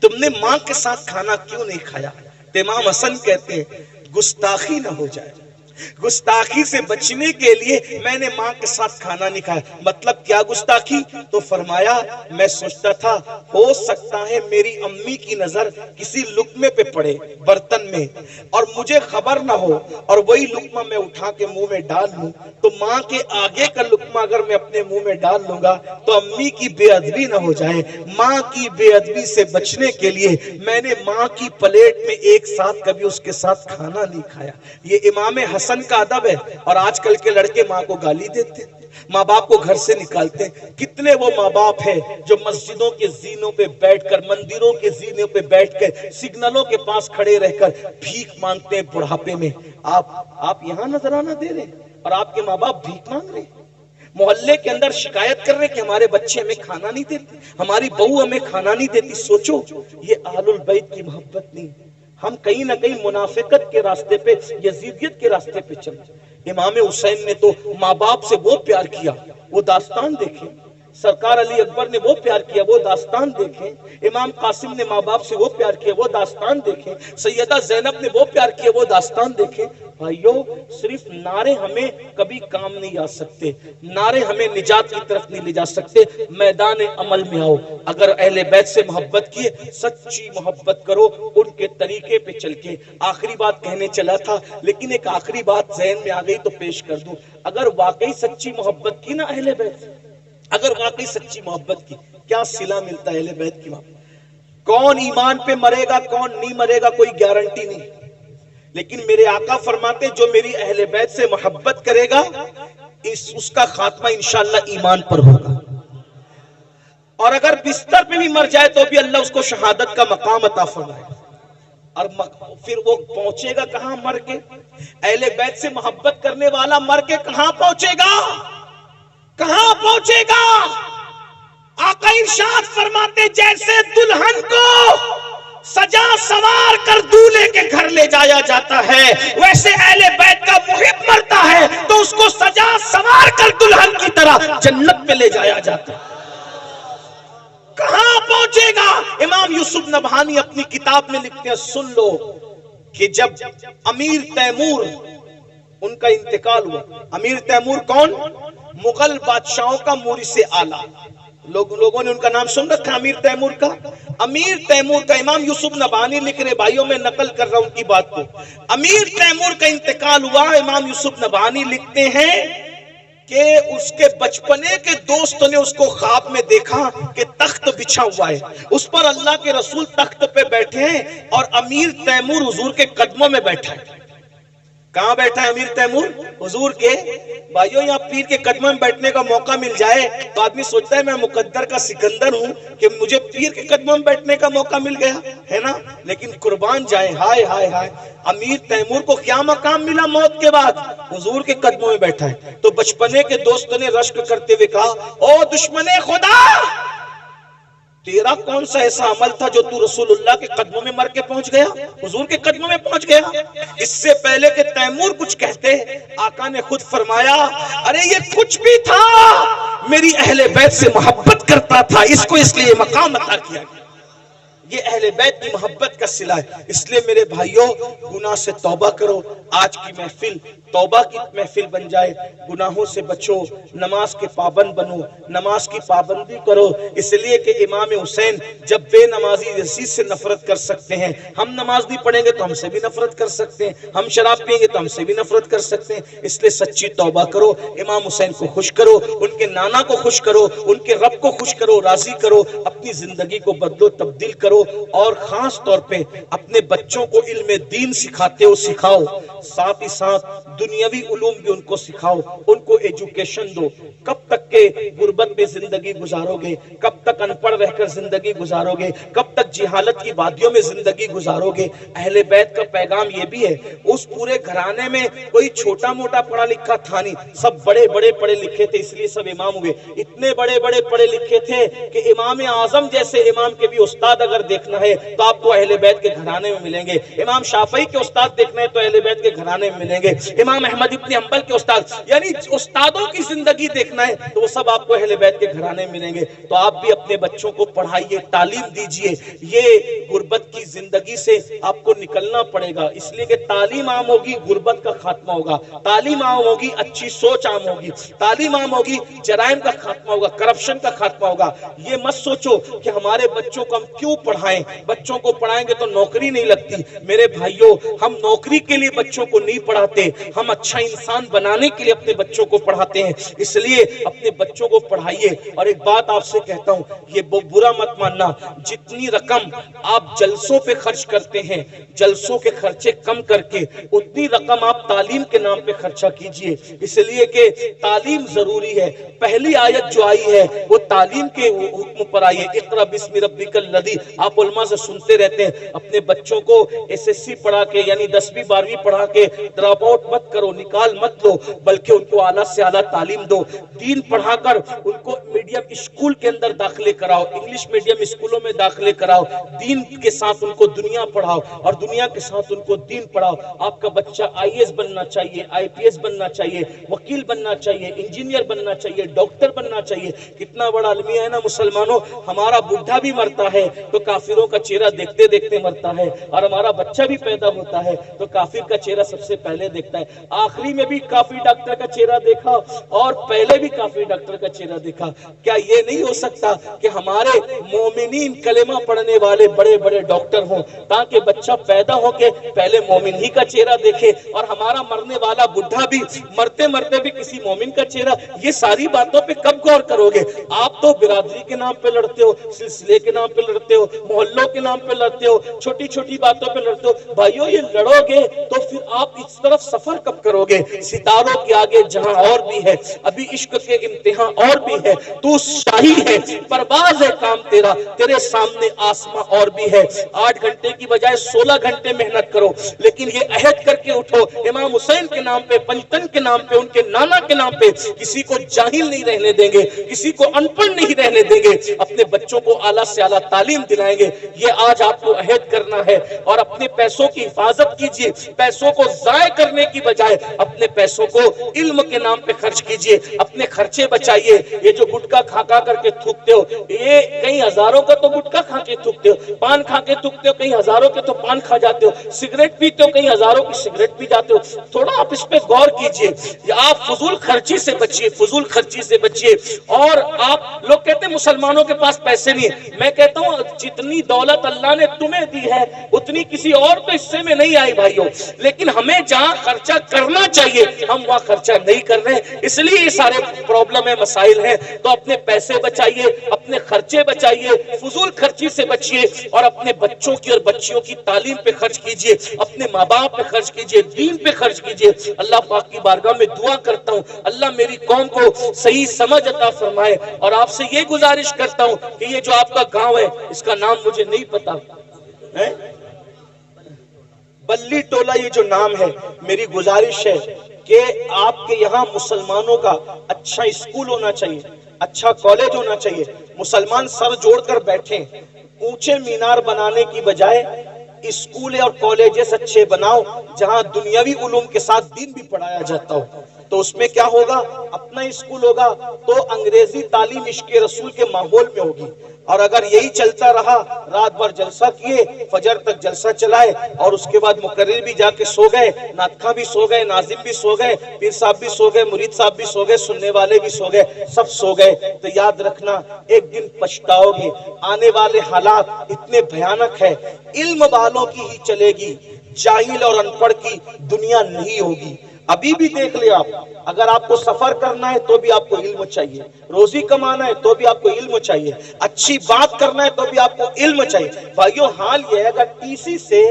تم نے ماں کے ساتھ کھانا کیوں نہیں کھایا؟ تو امام حسن کہتے ہیں گستاخی نہ ہو جائے، گستاخی سے بچنے کے لیے میں نے ماں کے ساتھ کھانا نہیں کھایا۔ مطلب کیا گستاخی؟ تو فرمایا میں سوچتا تھا ہو سکتا ہے میری امی کی نظر کسی لقمے پہ پڑے برتن میں اور مجھے خبر نہ ہو، اور وہی لقمہ میں اٹھا کے منہ میں ڈال لوں، تو ماں کے آگے کا لقمہ اگر میں اپنے منہ میں ڈال لوں گا تو امی کی بے ادبی نہ ہو جائے۔ ماں کی بے ادبی سے بچنے کے لیے میں نے ماں کی پلیٹ میں ایک ساتھ کبھی اس کے ساتھ کھانا نہیں کھایا۔ یہ امام حسن کا ادب ہے۔ اور آج کل کے لڑکے ماں کو گالی دیتے، ماں باپ کو گھر سے نکالتے۔ کتنے وہ ماں باپ ہیں جو مسجدوں کے زینوں پہ بیٹھ کر، مندروں کے زینوں پہ بیٹھ کر، سگنلوں کے پاس کھڑے رہ کر بھیک مانگتے ہیں بڑھاپے میں۔ آپ یہاں نذرانہ دے رہے ہیں اور آپ کے ماں باپ بھیک مانگ رہے ہیں، محلے کے اندر شکایت کر رہے کہ ہمارے بچے ہمیں کھانا نہیں دیتے، ہماری بہو ہمیں کھانا نہیں دیتی۔ سوچو یہ اہل البیت کی محبت نہیں، ہم کہیں نہ کہیں منافقت کے راستے پہ، یزیدیت کے راستے پہ چلے۔ امام حسین نے تو ماں باپ سے وہ پیار کیا، وہ داستان دیکھیں۔ سرکار علی اکبر نے وہ پیار کیا، وہ داستان دیکھیں۔ امام قاسم نے ماں باپ سے وہ پیار کیا، وہ داستان دیکھیں۔ سیدہ زینب نے وہ پیار کیا، وہ داستان دیکھیں۔ بھائیو، صرف نعرے ہمیں کبھی کام نہیں آ سکتے، نعرے ہمیں نجات کی طرف نہیں لے جا سکتے۔ میدان عمل میں آؤ، اگر اہل بیت سے محبت کیے، سچی محبت کرو ان کے طریقے پہ چل کے۔ آخری بات کہنے چلا تھا لیکن ایک آخری بات ذہن میں آ گئی تو پیش کر دوں۔ اگر واقعی سچی محبت کی نا اہل بیت، اگر واقعی سچی محبت کی، کیا صلہ ملتا ہے اہل بیت کی محبت؟ کون ایمان پہ مرے گا کون نہیں مرے گا کوئی گارنٹی نہیں، لیکن میرے آقا فرماتے جو میری اہل بیت سے محبت کرے گا اس کا خاتمہ انشاءاللہ ایمان پر ہوگا، اور اگر بستر پہ بھی مر جائے تو بھی اللہ اس کو شہادت کا مقام عطا فرمائے۔ اور پھر وہ پہنچے گا کہاں مر کے؟ اہل بیت سے محبت کرنے والا مر کے کہاں پہنچے گا؟ کہاں پہنچے گا؟ آقا ارشاد فرماتے جیسے دلہن کو سجا سوار کر دولہے کے گھر لے جایا جاتا ہے، ویسے اہل بیت کا محب مرتا ہے تو اس کو سجا سوار کر دلہن کی طرح جنت میں لے جایا جاتا ہے۔ کہاں پہنچے گا؟ امام یوسف نبہانی اپنی کتاب میں لکھتے ہیں، سن لو کہ جب امیر تیمور ان کا انتقال ہوا۔ امیر تیمور کون؟ مغل بادشاہوں کا مورث اعلیٰ، لوگوں نے ان کا نام سن رکھا امیر تیمور کا۔ امیر تیمور کا امام یوسف نبہانی لکھ رہے، بھائیوں میں نقل کر رہا ہوں ان کی بات کو۔ امیر تیمور کا انتقال ہوا، امام یوسف نبہانی لکھتے ہیں کہ اس کے بچپنے کے دوست نے اس کو خواب میں دیکھا کہ تخت بچھا ہوا ہے، اس پر اللہ کے رسول تخت پہ بیٹھے ہیں اور امیر تیمور حضور کے قدموں میں بیٹھا ہے۔ کہاں بیٹھا ہے امیر تیمور؟ حضور کے۔ بھائیوں، یہاں پیر کے قدموں میں بیٹھنے کا موقع مل جائے تو آدمی سوچتا ہے میں مقدر کا سکندر ہوں کہ مجھے پیر کے قدموں میں بیٹھنے کا موقع مل گیا ہے نا، لیکن قربان جائیں، ہائے ہائے ہائے، امیر تیمور کو کیا مقام ملا موت کے بعد؟ حضور کے قدموں میں بیٹھا ہے۔ تو بچپنے کے دوست نے رشک کرتے ہوئے کہا، او دشمن خدا، تیرا کون سا ایسا عمل تھا جو تو رسول اللہ کے قدموں میں مر کے پہنچ گیا، حضور کے قدموں میں پہنچ گیا؟ اس سے پہلے کہ تیمور کچھ کہتے آقا نے خود فرمایا، ارے یہ کچھ بھی تھا، میری اہل بیت سے محبت کرتا تھا، اس کو اس لیے مقام عطا کیا گیا۔ یہ اہل بیت کی محبت کا صلہ ہے۔ اس لیے میرے بھائیوں گناہ سے توبہ کرو، آج کی محفل توبہ کی محفل بن جائے، گناہوں سے بچو، نماز کے پابند بنو، نماز کی پابندی کرو، اس لیے کہ امام حسین جب بے نمازی یزید سے نفرت کر سکتے ہیں، ہم نماز نہیں پڑھیں گے تو ہم سے بھی نفرت کر سکتے ہیں، ہم شراب پئیں گے تو ہم سے بھی نفرت کر سکتے ہیں۔ اس لیے سچی توبہ کرو، امام حسین کو خوش کرو، ان کے نانا کو خوش کرو، ان کے رب کو خوش کرو، راضی کرو، اپنی زندگی کو بدلو تبدیل کرو، اور خاص طور پہ اپنے بچوں کو علم دین سکھاتے ہو سکھاؤ، ساتھ ہی ساتھ دنیاوی علوم بھی ان کو سکھاؤ، ان کو ایجوکیشن دو۔ کب تک کے غربت میں زندگی گزارو گے، کب تک ان پڑھ رہ کر زندگی گزارو گے، کب تک جہالت کی وادیوں میں زندگی گزارو گے؟ اہل بیت کا پیغام یہ بھی ہے، اس پورے گھرانے میں کوئی چھوٹا موٹا پڑھا لکھا تھا نہیں، سب بڑے بڑے پڑھے لکھے تھے، اس لیے سب امام ہوئے۔ اتنے بڑے بڑے پڑھے لکھے تھے کہ امام اعظم جیسے امام کے بھی استاد اگر دیکھنا ہے تو آپ کو اہل بیت کے گھرانے میں ملیں گے، امام شافعی کے استاد دیکھنا ہے تو اہل بیت کے گھرانے میں ملیں گے، امام احمد ابن حنبل کے استاد، یعنی استادوں کی زندگی دیکھنا ہے تو وہ سب آپ کو اہل بیت کے گھرانے میں ملیں گے۔ تو آپ بھی اپنے بچوں کو پڑھائیے، تعلیم دیجئے، یہ غربت کی زندگی سے آپ کو نکلنا پڑے گا، اس لیے کہ تعلیم عام ہوگی غربت کا خاتمہ ہوگا، تعلیم عام ہوگی اچھی سوچ عام ہوگی، تعلیم عام ہوگی جرائم کا خاتمہ ہوگا، کرپشن کا خاتمہ ہوگا۔ یہ مت سوچو کہ ہمارے بچوں کو ہم کیوں پڑھائیں، بچوں کو پڑھائیں گے تو نوکری نہیں لگتی۔ میرے بھائیوں ہم نوکری کے لیے بچوں کو نہیں پڑھاتے، ہم اچھا انسان بنانے کے لیے اپنے بچوں کو پڑھاتے ہیں، اس لیے اپنے بچوں کو پڑھائیے۔ اور ایک بات آپ سے کہتا ہوں، یہ برا مت ماننا، جتنی رقم آپ جلسوں پہ خرچ کرتے ہیں، جلسوں کے خرچے کم کر کے اتنی رقم آپ تعلیم کے نام پہ خرچہ کیجئے، اس لیے کہ تعلیم ضروری ہے۔ پہلی آیت جو آئی ہے وہ تعلیم کے حکم پر آئی ہے، اقرأ بسم ربک الذی، آپ علماء سے سنتے رہتے ہیں، اپنے بچوں کو ایس ایس سی پڑھا کے یعنی 10ویں 12ویں پڑھا کے ڈراپ آؤٹ مت کرو، نکال مت دو، بلکہ ان کو اعلیٰ سے اعلیٰ تعلیم دو، دین پڑھا کر ان کو میڈیم اسکول کے اندر داخلے کراؤ، انگلش میڈیم اسکولوں میں داخلے کراؤ، دین کے ساتھ ان کو دنیا پڑھاؤ اور دنیا کے ساتھ ان کو دین پڑھاؤ۔ آپ کا بچہ آئی ایس بننا چاہیے، آئی پی ایس بننا چاہیے، وکیل بننا چاہیے، انجینئر بننا چاہیے، ڈاکٹر بننا چاہیے۔ کتنا بڑا المیہ ہے نا مسلمانوں، ہمارا بڈھا بھی مرتا ہے تو کافروں کا چہرہ دیکھتے دیکھتے مرتا ہے، اور ہمارا بچہ بھی پیدا ہوتا ہے تو کافر کا چہرہ سب سے پہلے دیکھتا ہے۔ آخری میں بھی کافی ڈاکٹر کا چہرہ دیکھا اور پہلے بھی کافی ڈاکٹر کا چہرہ دیکھا۔ کیا یہ نہیں ہو سکتا کہ ہمارے مومنین کلمہ پڑھنے والے بڑے بڑے ڈاکٹر ہوں، تاکہ بچہ پیدا ہو کے پہلے مومن ہی کا چہرہ دیکھے، اور ہمارا مرنے والا بڈھا بھی مرتے مرتے بھی کسی مومن کا چہرہ؟ یہ ساری باتوں پہ کب غور کرو گے؟ آپ تو برادری کے نام پہ لڑتے ہو، سلسلے کے نام پہ لڑتے ہو، محلوں کے نام پہ لڑتے ہو، چھوٹی چھوٹی باتوں پہ لڑتے ہو۔ بھائیو یہ لڑو گے تو پھر آپ اس طرف سفر کب کرو گے؟ ستاروں کے آگے جہاں اور بھی ہے، ابھی عشق کے امتحان اور بھی ہے، تو شاہی ہے، پرواز ہے کام تیرا، تیرے سامنے آسماں اور بھی ہے۔ 8 گھنٹے کی بجائے 16 گھنٹے محنت کرو، لیکن یہ عہد کر کے اٹھو، امام حسین کے نام پہ، پنجتن کے نام پہ، ان کے نانا کے نام پہ کسی کو جاہل نہیں رہنے دیں گے، کسی کو ان پڑھ نہیں رہنے دیں گے، اپنے بچوں کو اعلیٰ سے اعلیٰ تعلیم دلائیں گے۔ یہ آج آپ کو عہد کرنا ہے، اور اپنے پیسوں کی حفاظت کیجئے، پیسوں کو ضائع کرنے کی بجائے اپنے پیسوں کو علم کے نام پہ خرچ کیجئے، اپنے خرچے بچائیے۔ یہ جو گٹکا کھا کھا کر کے تھوکتے ہو، یہ کئی ہزاروں کا تو گٹکا کھا کے تھوکتے ہو، پان کھا کے تھوکتے ہو، کئی ہزاروں کے تو پان کھا جاتے ہو، سگریٹ پیتے ہو، کئی ہزاروں کی سگریٹ پی جاتے ہو۔ تھوڑا آپ اس پہ غور کیجئے، آپ فضول خرچی سے بچیے، فضول خرچی سے بچیے۔ اور آپ لوگ کہتے ہیں مسلمانوں کے پاس پیسے نہیں ہیں، میں کہتا ہوں جتنی دولت اللہ نے تمہیں دی ہے اتنی کسی اور تو حصے میں نہیں آئی بھائیوں، لیکن ہمیں جہاں خرچہ کرنا چاہیے ہم وہاں خرچہ نہیں کر رہے ہیں، اس لیے یہ سارے پرابلم ہے، مسائل ہیں۔ تو اپنے پیسے بچائیے، اپنے خرچے بچائیے، فضول خرچی سے بچیے، اور اپنے بچوں کی اور بچیوں کی تعلیم پہ خرچ کیجئے، اپنے ماں باپ پہ خرچ کیجئے، دین پہ خرچ کیجئے۔ اللہ پاک کی بارگاہ میں دعا کرتا ہوں اللہ میری قوم کو صحیح سمجھ عطا فرمائے، اور آپ سے یہ گزارش کرتا ہوں کہ یہ جو آپ کا گاؤں ہے اس کا نام مجھے نہیں پتا ہے، بلی ٹولہ یہ جو نام ہے، میری گزارش ہے کہ آپ کے یہاں مسلمانوں کا اچھا اسکول ہونا چاہیے، اچھا کالج ہونا چاہیے، مسلمان سر جوڑ کر بیٹھیں، اونچے مینار بنانے کی بجائے اسکول اور کالجز اچھے بناؤ جہاں دنیاوی علوم کے ساتھ دین بھی پڑھایا جاتا ہو۔ تو اس میں کیا ہوگا؟ اپنا اسکول ہوگا تو انگریزی تعلیم عشق رسول کے ماحول میں ہوگی، اور اگر یہی چلتا رہا رات بھر جلسہ کیے، فجر تک جلسہ چلائے، اور اس کے بعد مقرر بھی جا کے سو گئے، ناطقہ بھی سو گئے، ناظم بھی سو گئے، پیر صاحب بھی سو گئے، مرید صاحب بھی سو گئے، سننے والے بھی سو گئے، سب سو گئے، تو یاد رکھنا ایک دن پچھتاؤ گے۔ آنے والے حالات اتنے بھیانک ہے، علم والوں کی ہی چلے گی، جاہل اور ان پڑھ کی دنیا نہیں ہوگی۔ ابھی بھی دیکھ لیں آپ، اگر آپ کو سفر کرنا ہے تو بھی آپ کو علم چاہیے، روزی کمانا ہے تو بھی آپ کو علم چاہیے، اچھی بات کرنا ہے تو بھی آپ کو علم چاہیے۔ بھائیو حال یہ ہے، اگر ٹی سی سے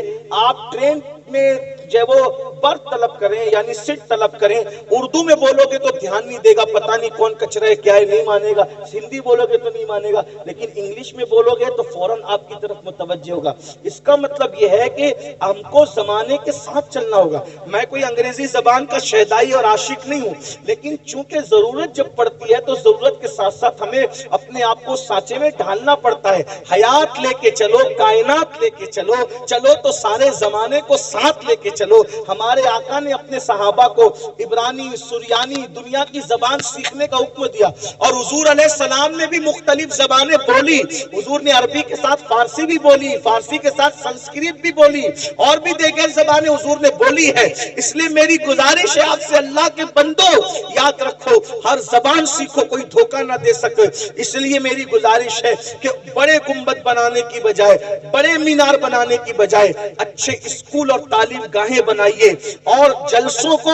آپ ٹرین میں جو وہ برتھ طلب کریں یعنی سیٹ طلب کریں، اردو میں بولو گے تو دھیان نہیں دے گا، پتہ نہیں کون کچرا ہے کیا ہے، نہیں مانے گا، ہندی بولو گے تو نہیں مانے گا، لیکن انگلش میں بولو گے تو فوراً آپ کی طرف متوجہ ہوگا۔ اس کا مطلب یہ ہے کہ ہم کو زمانے کے ساتھ چلنا ہوگا۔ میں کوئی انگریزی زبان کا شیدائی اور عاشق نہیں ہوں، لیکن چونکہ ضرورت جب پڑتی ہے تو ضرورت کے ساتھ ساتھ ہمیں اپنے آپ کو سانچے میں ڈھالنا پڑتا ہے۔ حیات لے کے چلو، کائنات لے کے چلو، چلو تو سارے زمانے کو ساتھ لے کے چلو۔ ہمارے آقا نے اپنے صحابہ کو عبرانی، سریانی، دنیا کی زبان سیکھنے کا حکم دیا، اور حضور علیہ السلام نے بھی مختلف زبانیں بولی۔ حضور نے عربی کے ساتھ فارسی بھی بولی، فارسی کے ساتھ سنسکرت بھی بولی، اور بھی دیگر زبانیں حضور نے بولی ہے۔ اس لیے میری گزارش ہے آپ سے، اللہ کے بندو یاد رکھو ہر زبان سیکھو، کوئی دھوکہ نہ دے سکے۔ اس لیے میری گزارش ہے کہ بڑے گنبد بنانے کی بجائے، بڑے مینار بنانے کی بجائے اچھے اسکول اور تعلیم گاہیں بنائیے، اور جلسوں کو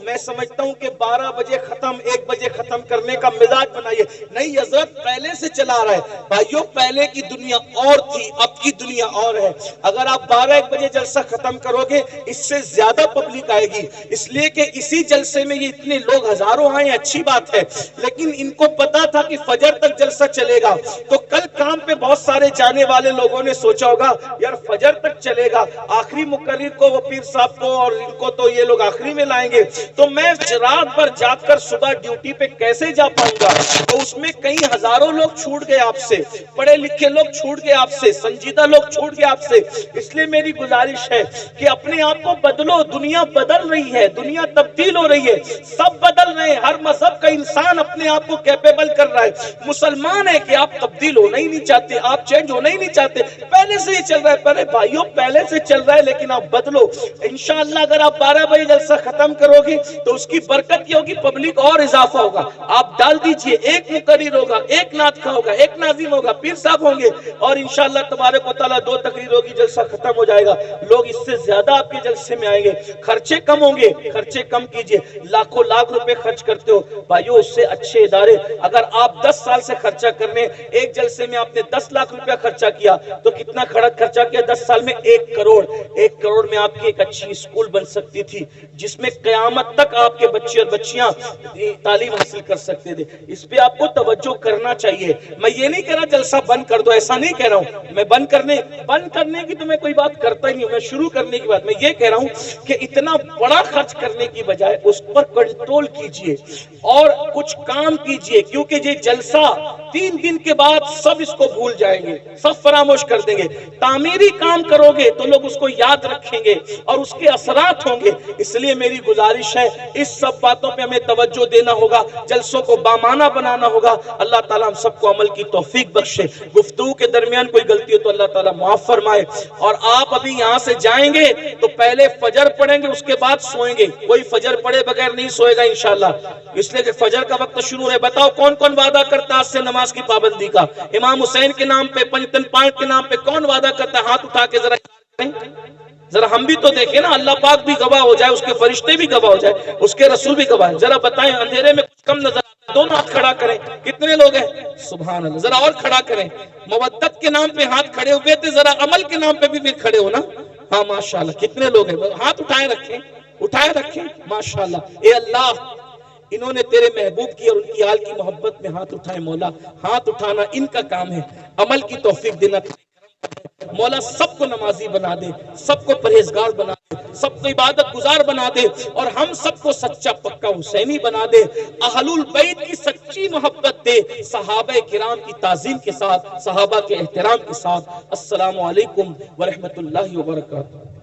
میں سمجھتا ہوں کہ 12 بجے ختم، 1 بجے ختم کرنے کا مزاج بنائیے۔ نہیں حضرت پہلے سے چلا رہا ہے، بھائیو پہلے کی دنیا اور تھی، اب کی دنیا اور ہے۔ اگر آپ 12-1 بجے جلسہ ختم کرو گے، اس سے زیادہ پبلک آئے گی، اس لیے کہ اسی جلسے میں یہ اتنے لوگ ہزاروں آئے، اچھی بات ہے، لیکن ان کو پتا تھا کہ فجر تک جلسہ چلے گا، تو کل کام پہ بہت سارے جانے والے لوگوں نے سوچا ہوگا یار فجر تک چلے گا، آخری مقرر کو، وہ پیر صاحب کو اور ان کو تو یہ لوگ آخری میں لائیں گے، تو میں رات بھر جاگ کر صبح ڈیوٹی پہ کیسے جا پاؤں گا؟ تو اس میں کئی ہزاروں لوگ چھوٹ گئے آپ سے، پڑھے لکھے لوگ چھوٹ گئے آپ سے، سنجیدہ لوگ چھوٹ گئے آپ سے۔ اس لیے میری گزارش ہے کہ اپنے آپ کو بدلو، دنیا بدل رہی ہے، دنیا تبدیل ہو رہی ہے، سب بدل رہے ہیں، ہر مذہب کا انسان اپنے آپ کو کیپیبل کر رہا ہے۔ مسلمان ہے کہ آپ تبدیل ہونا ہی نہیں چاہتے، آپ چینج ہونا ہی نہیں چاہتے، پہلے سے ہی چل رہا ہے، پہلے بھائیوں پہلے سے چل رہا ہے، لیکن آپ بدلو۔ انشاءاللہ اگر آپ 12 بجے جلسہ ختم کرو گے تو اس کی برکت یہ ہوگی، پبلک اور اضافہ ہوگا۔ آپ ڈال دیجئے، ایک مقرر ہوگا، ایک ناطقہ ہوگا، ایک ناظم ہوگا، پیر صاحب ہوں گے، اور انشاءاللہ تبارک و تعالیٰ 2 تقریر ہوگی، جلسہ ختم ہو جائے گا، لوگ اس سے زیادہ آپ کے جلسے میں آئیں گے، خرچے کم ہوں گے، خرچے کم کیجئے۔ لاکھوں لاکھ روپے خرچ کرتے ہو بھائیو، اس سے اچھے ادارے، اگر آپ 10 سال سے خرچہ کرنے، ایک جلسے میں آپ نے 10 لاکھ روپے خرچہ کیا تو کتنا خرچہ کیا 10 سال میں؟ 1 کروڑ۔ 1 کروڑ میں آپ کی ایک اچھی اسکول بن سکتی تھی، جس میں قیامت تک آپ کے بچے اور بچیاں تعلیم حاصل کر سکتے تھے۔ اس پہ آپ کو توجہ کرنا چاہیے۔ میں یہ نہیں کہہ رہا جلسہ بند کر دو، ایسا نہیں کہہ رہا ہوں میں، بند کرنے کی تو میں کوئی بات کرتا ہی نہیں ہوں، میں شروع کرنے کی بات میں یہ کہہ رہا ہوں کہ اتنا بڑا خرچ کرنے کی بجائے اس پر کنٹرول کیجئے اور کچھ کام کیجئے، کیونکہ یہ جلسہ 3 دن کے بعد سب اس کو بھول جائیں گے، سب فراموش کر دیں گے۔ تعمیری کام کرو گے تو لوگ اس کو یاد رکھیں گے اور اس کے اثرات ہوں گے۔ اس لیے میری گزارش ہے اس سب باتوں پہ ہمیں توجہ دینا ہوگا، جلسوں کو بامانہ بنانا ہوگا۔ اللہ تعالیٰ ہم سب کو عمل کی توفیق بخشے۔ گفتگو کے درمیان کوئی غلطی ہو تو اللہ تعالیٰ معاف فرمائے۔ اور آپ ابھی یہاں سے جائیں گے تو پہلے فجر پڑھیں گے، اس کے بعد سوئیں گے، کوئی فجر پڑھے بغیر نہیں سوئے گا انشاءاللہ، اس لیے کہ فجر کا وقت شروع ہے۔ بتاؤ کون کون وعدہ کرتا ہے آج سے نماز کی پابندی کا؟ امام حسین کے نام پہ، پنجتن پانچ کے نام پہ کون وعدہ کرتا ہے؟ ہاتھ اٹھا کے ذرا ہم بھی تو دیکھیں نا، اللہ پاک بھی گواہ ہو جائے، اس کے فرشتے بھی گواہ ہو جائے، اس کے رسول بھی گواہ ہے۔ ذرا بتائیں اندھیرے میں کچھ کم نظر آتا ہے؟ دونوں ہاتھ کھڑا کریں، کتنے لوگ ہیں؟ سبحان اللہ، ذرا اور کھڑا کریں۔ مودت کے نام پہ ہاتھ کھڑے ہوئے تھے، ذرا عمل کے نام پہ بھی کھڑے ہو نا۔ ہاں ماشاءاللہ، کتنے لوگ ہیں؟ ہاتھ اٹھائے رکھیں، اٹھائے رکھیں، ماشاءاللہ۔ اے اللہ، انہوں نے تیرے محبوب کی اور ان کی آل کی محبت میں ہاتھ اٹھائے، مولا ہاتھ اٹھانا ان کا کام ہے، عمل کی توفیق دینا مولا، سب کو نمازی بنا دے، سب کو پرہیزگار بنا دے، سب کو عبادت گزار بنا دے، اور ہم سب کو سچا پکا حسینی بنا دے، اہل البیت کی سچی محبت دے، صحابہ کرام کی تعظیم کے ساتھ، صحابہ کے احترام کے ساتھ۔ السلام علیکم ورحمۃ اللہ وبرکاتہ۔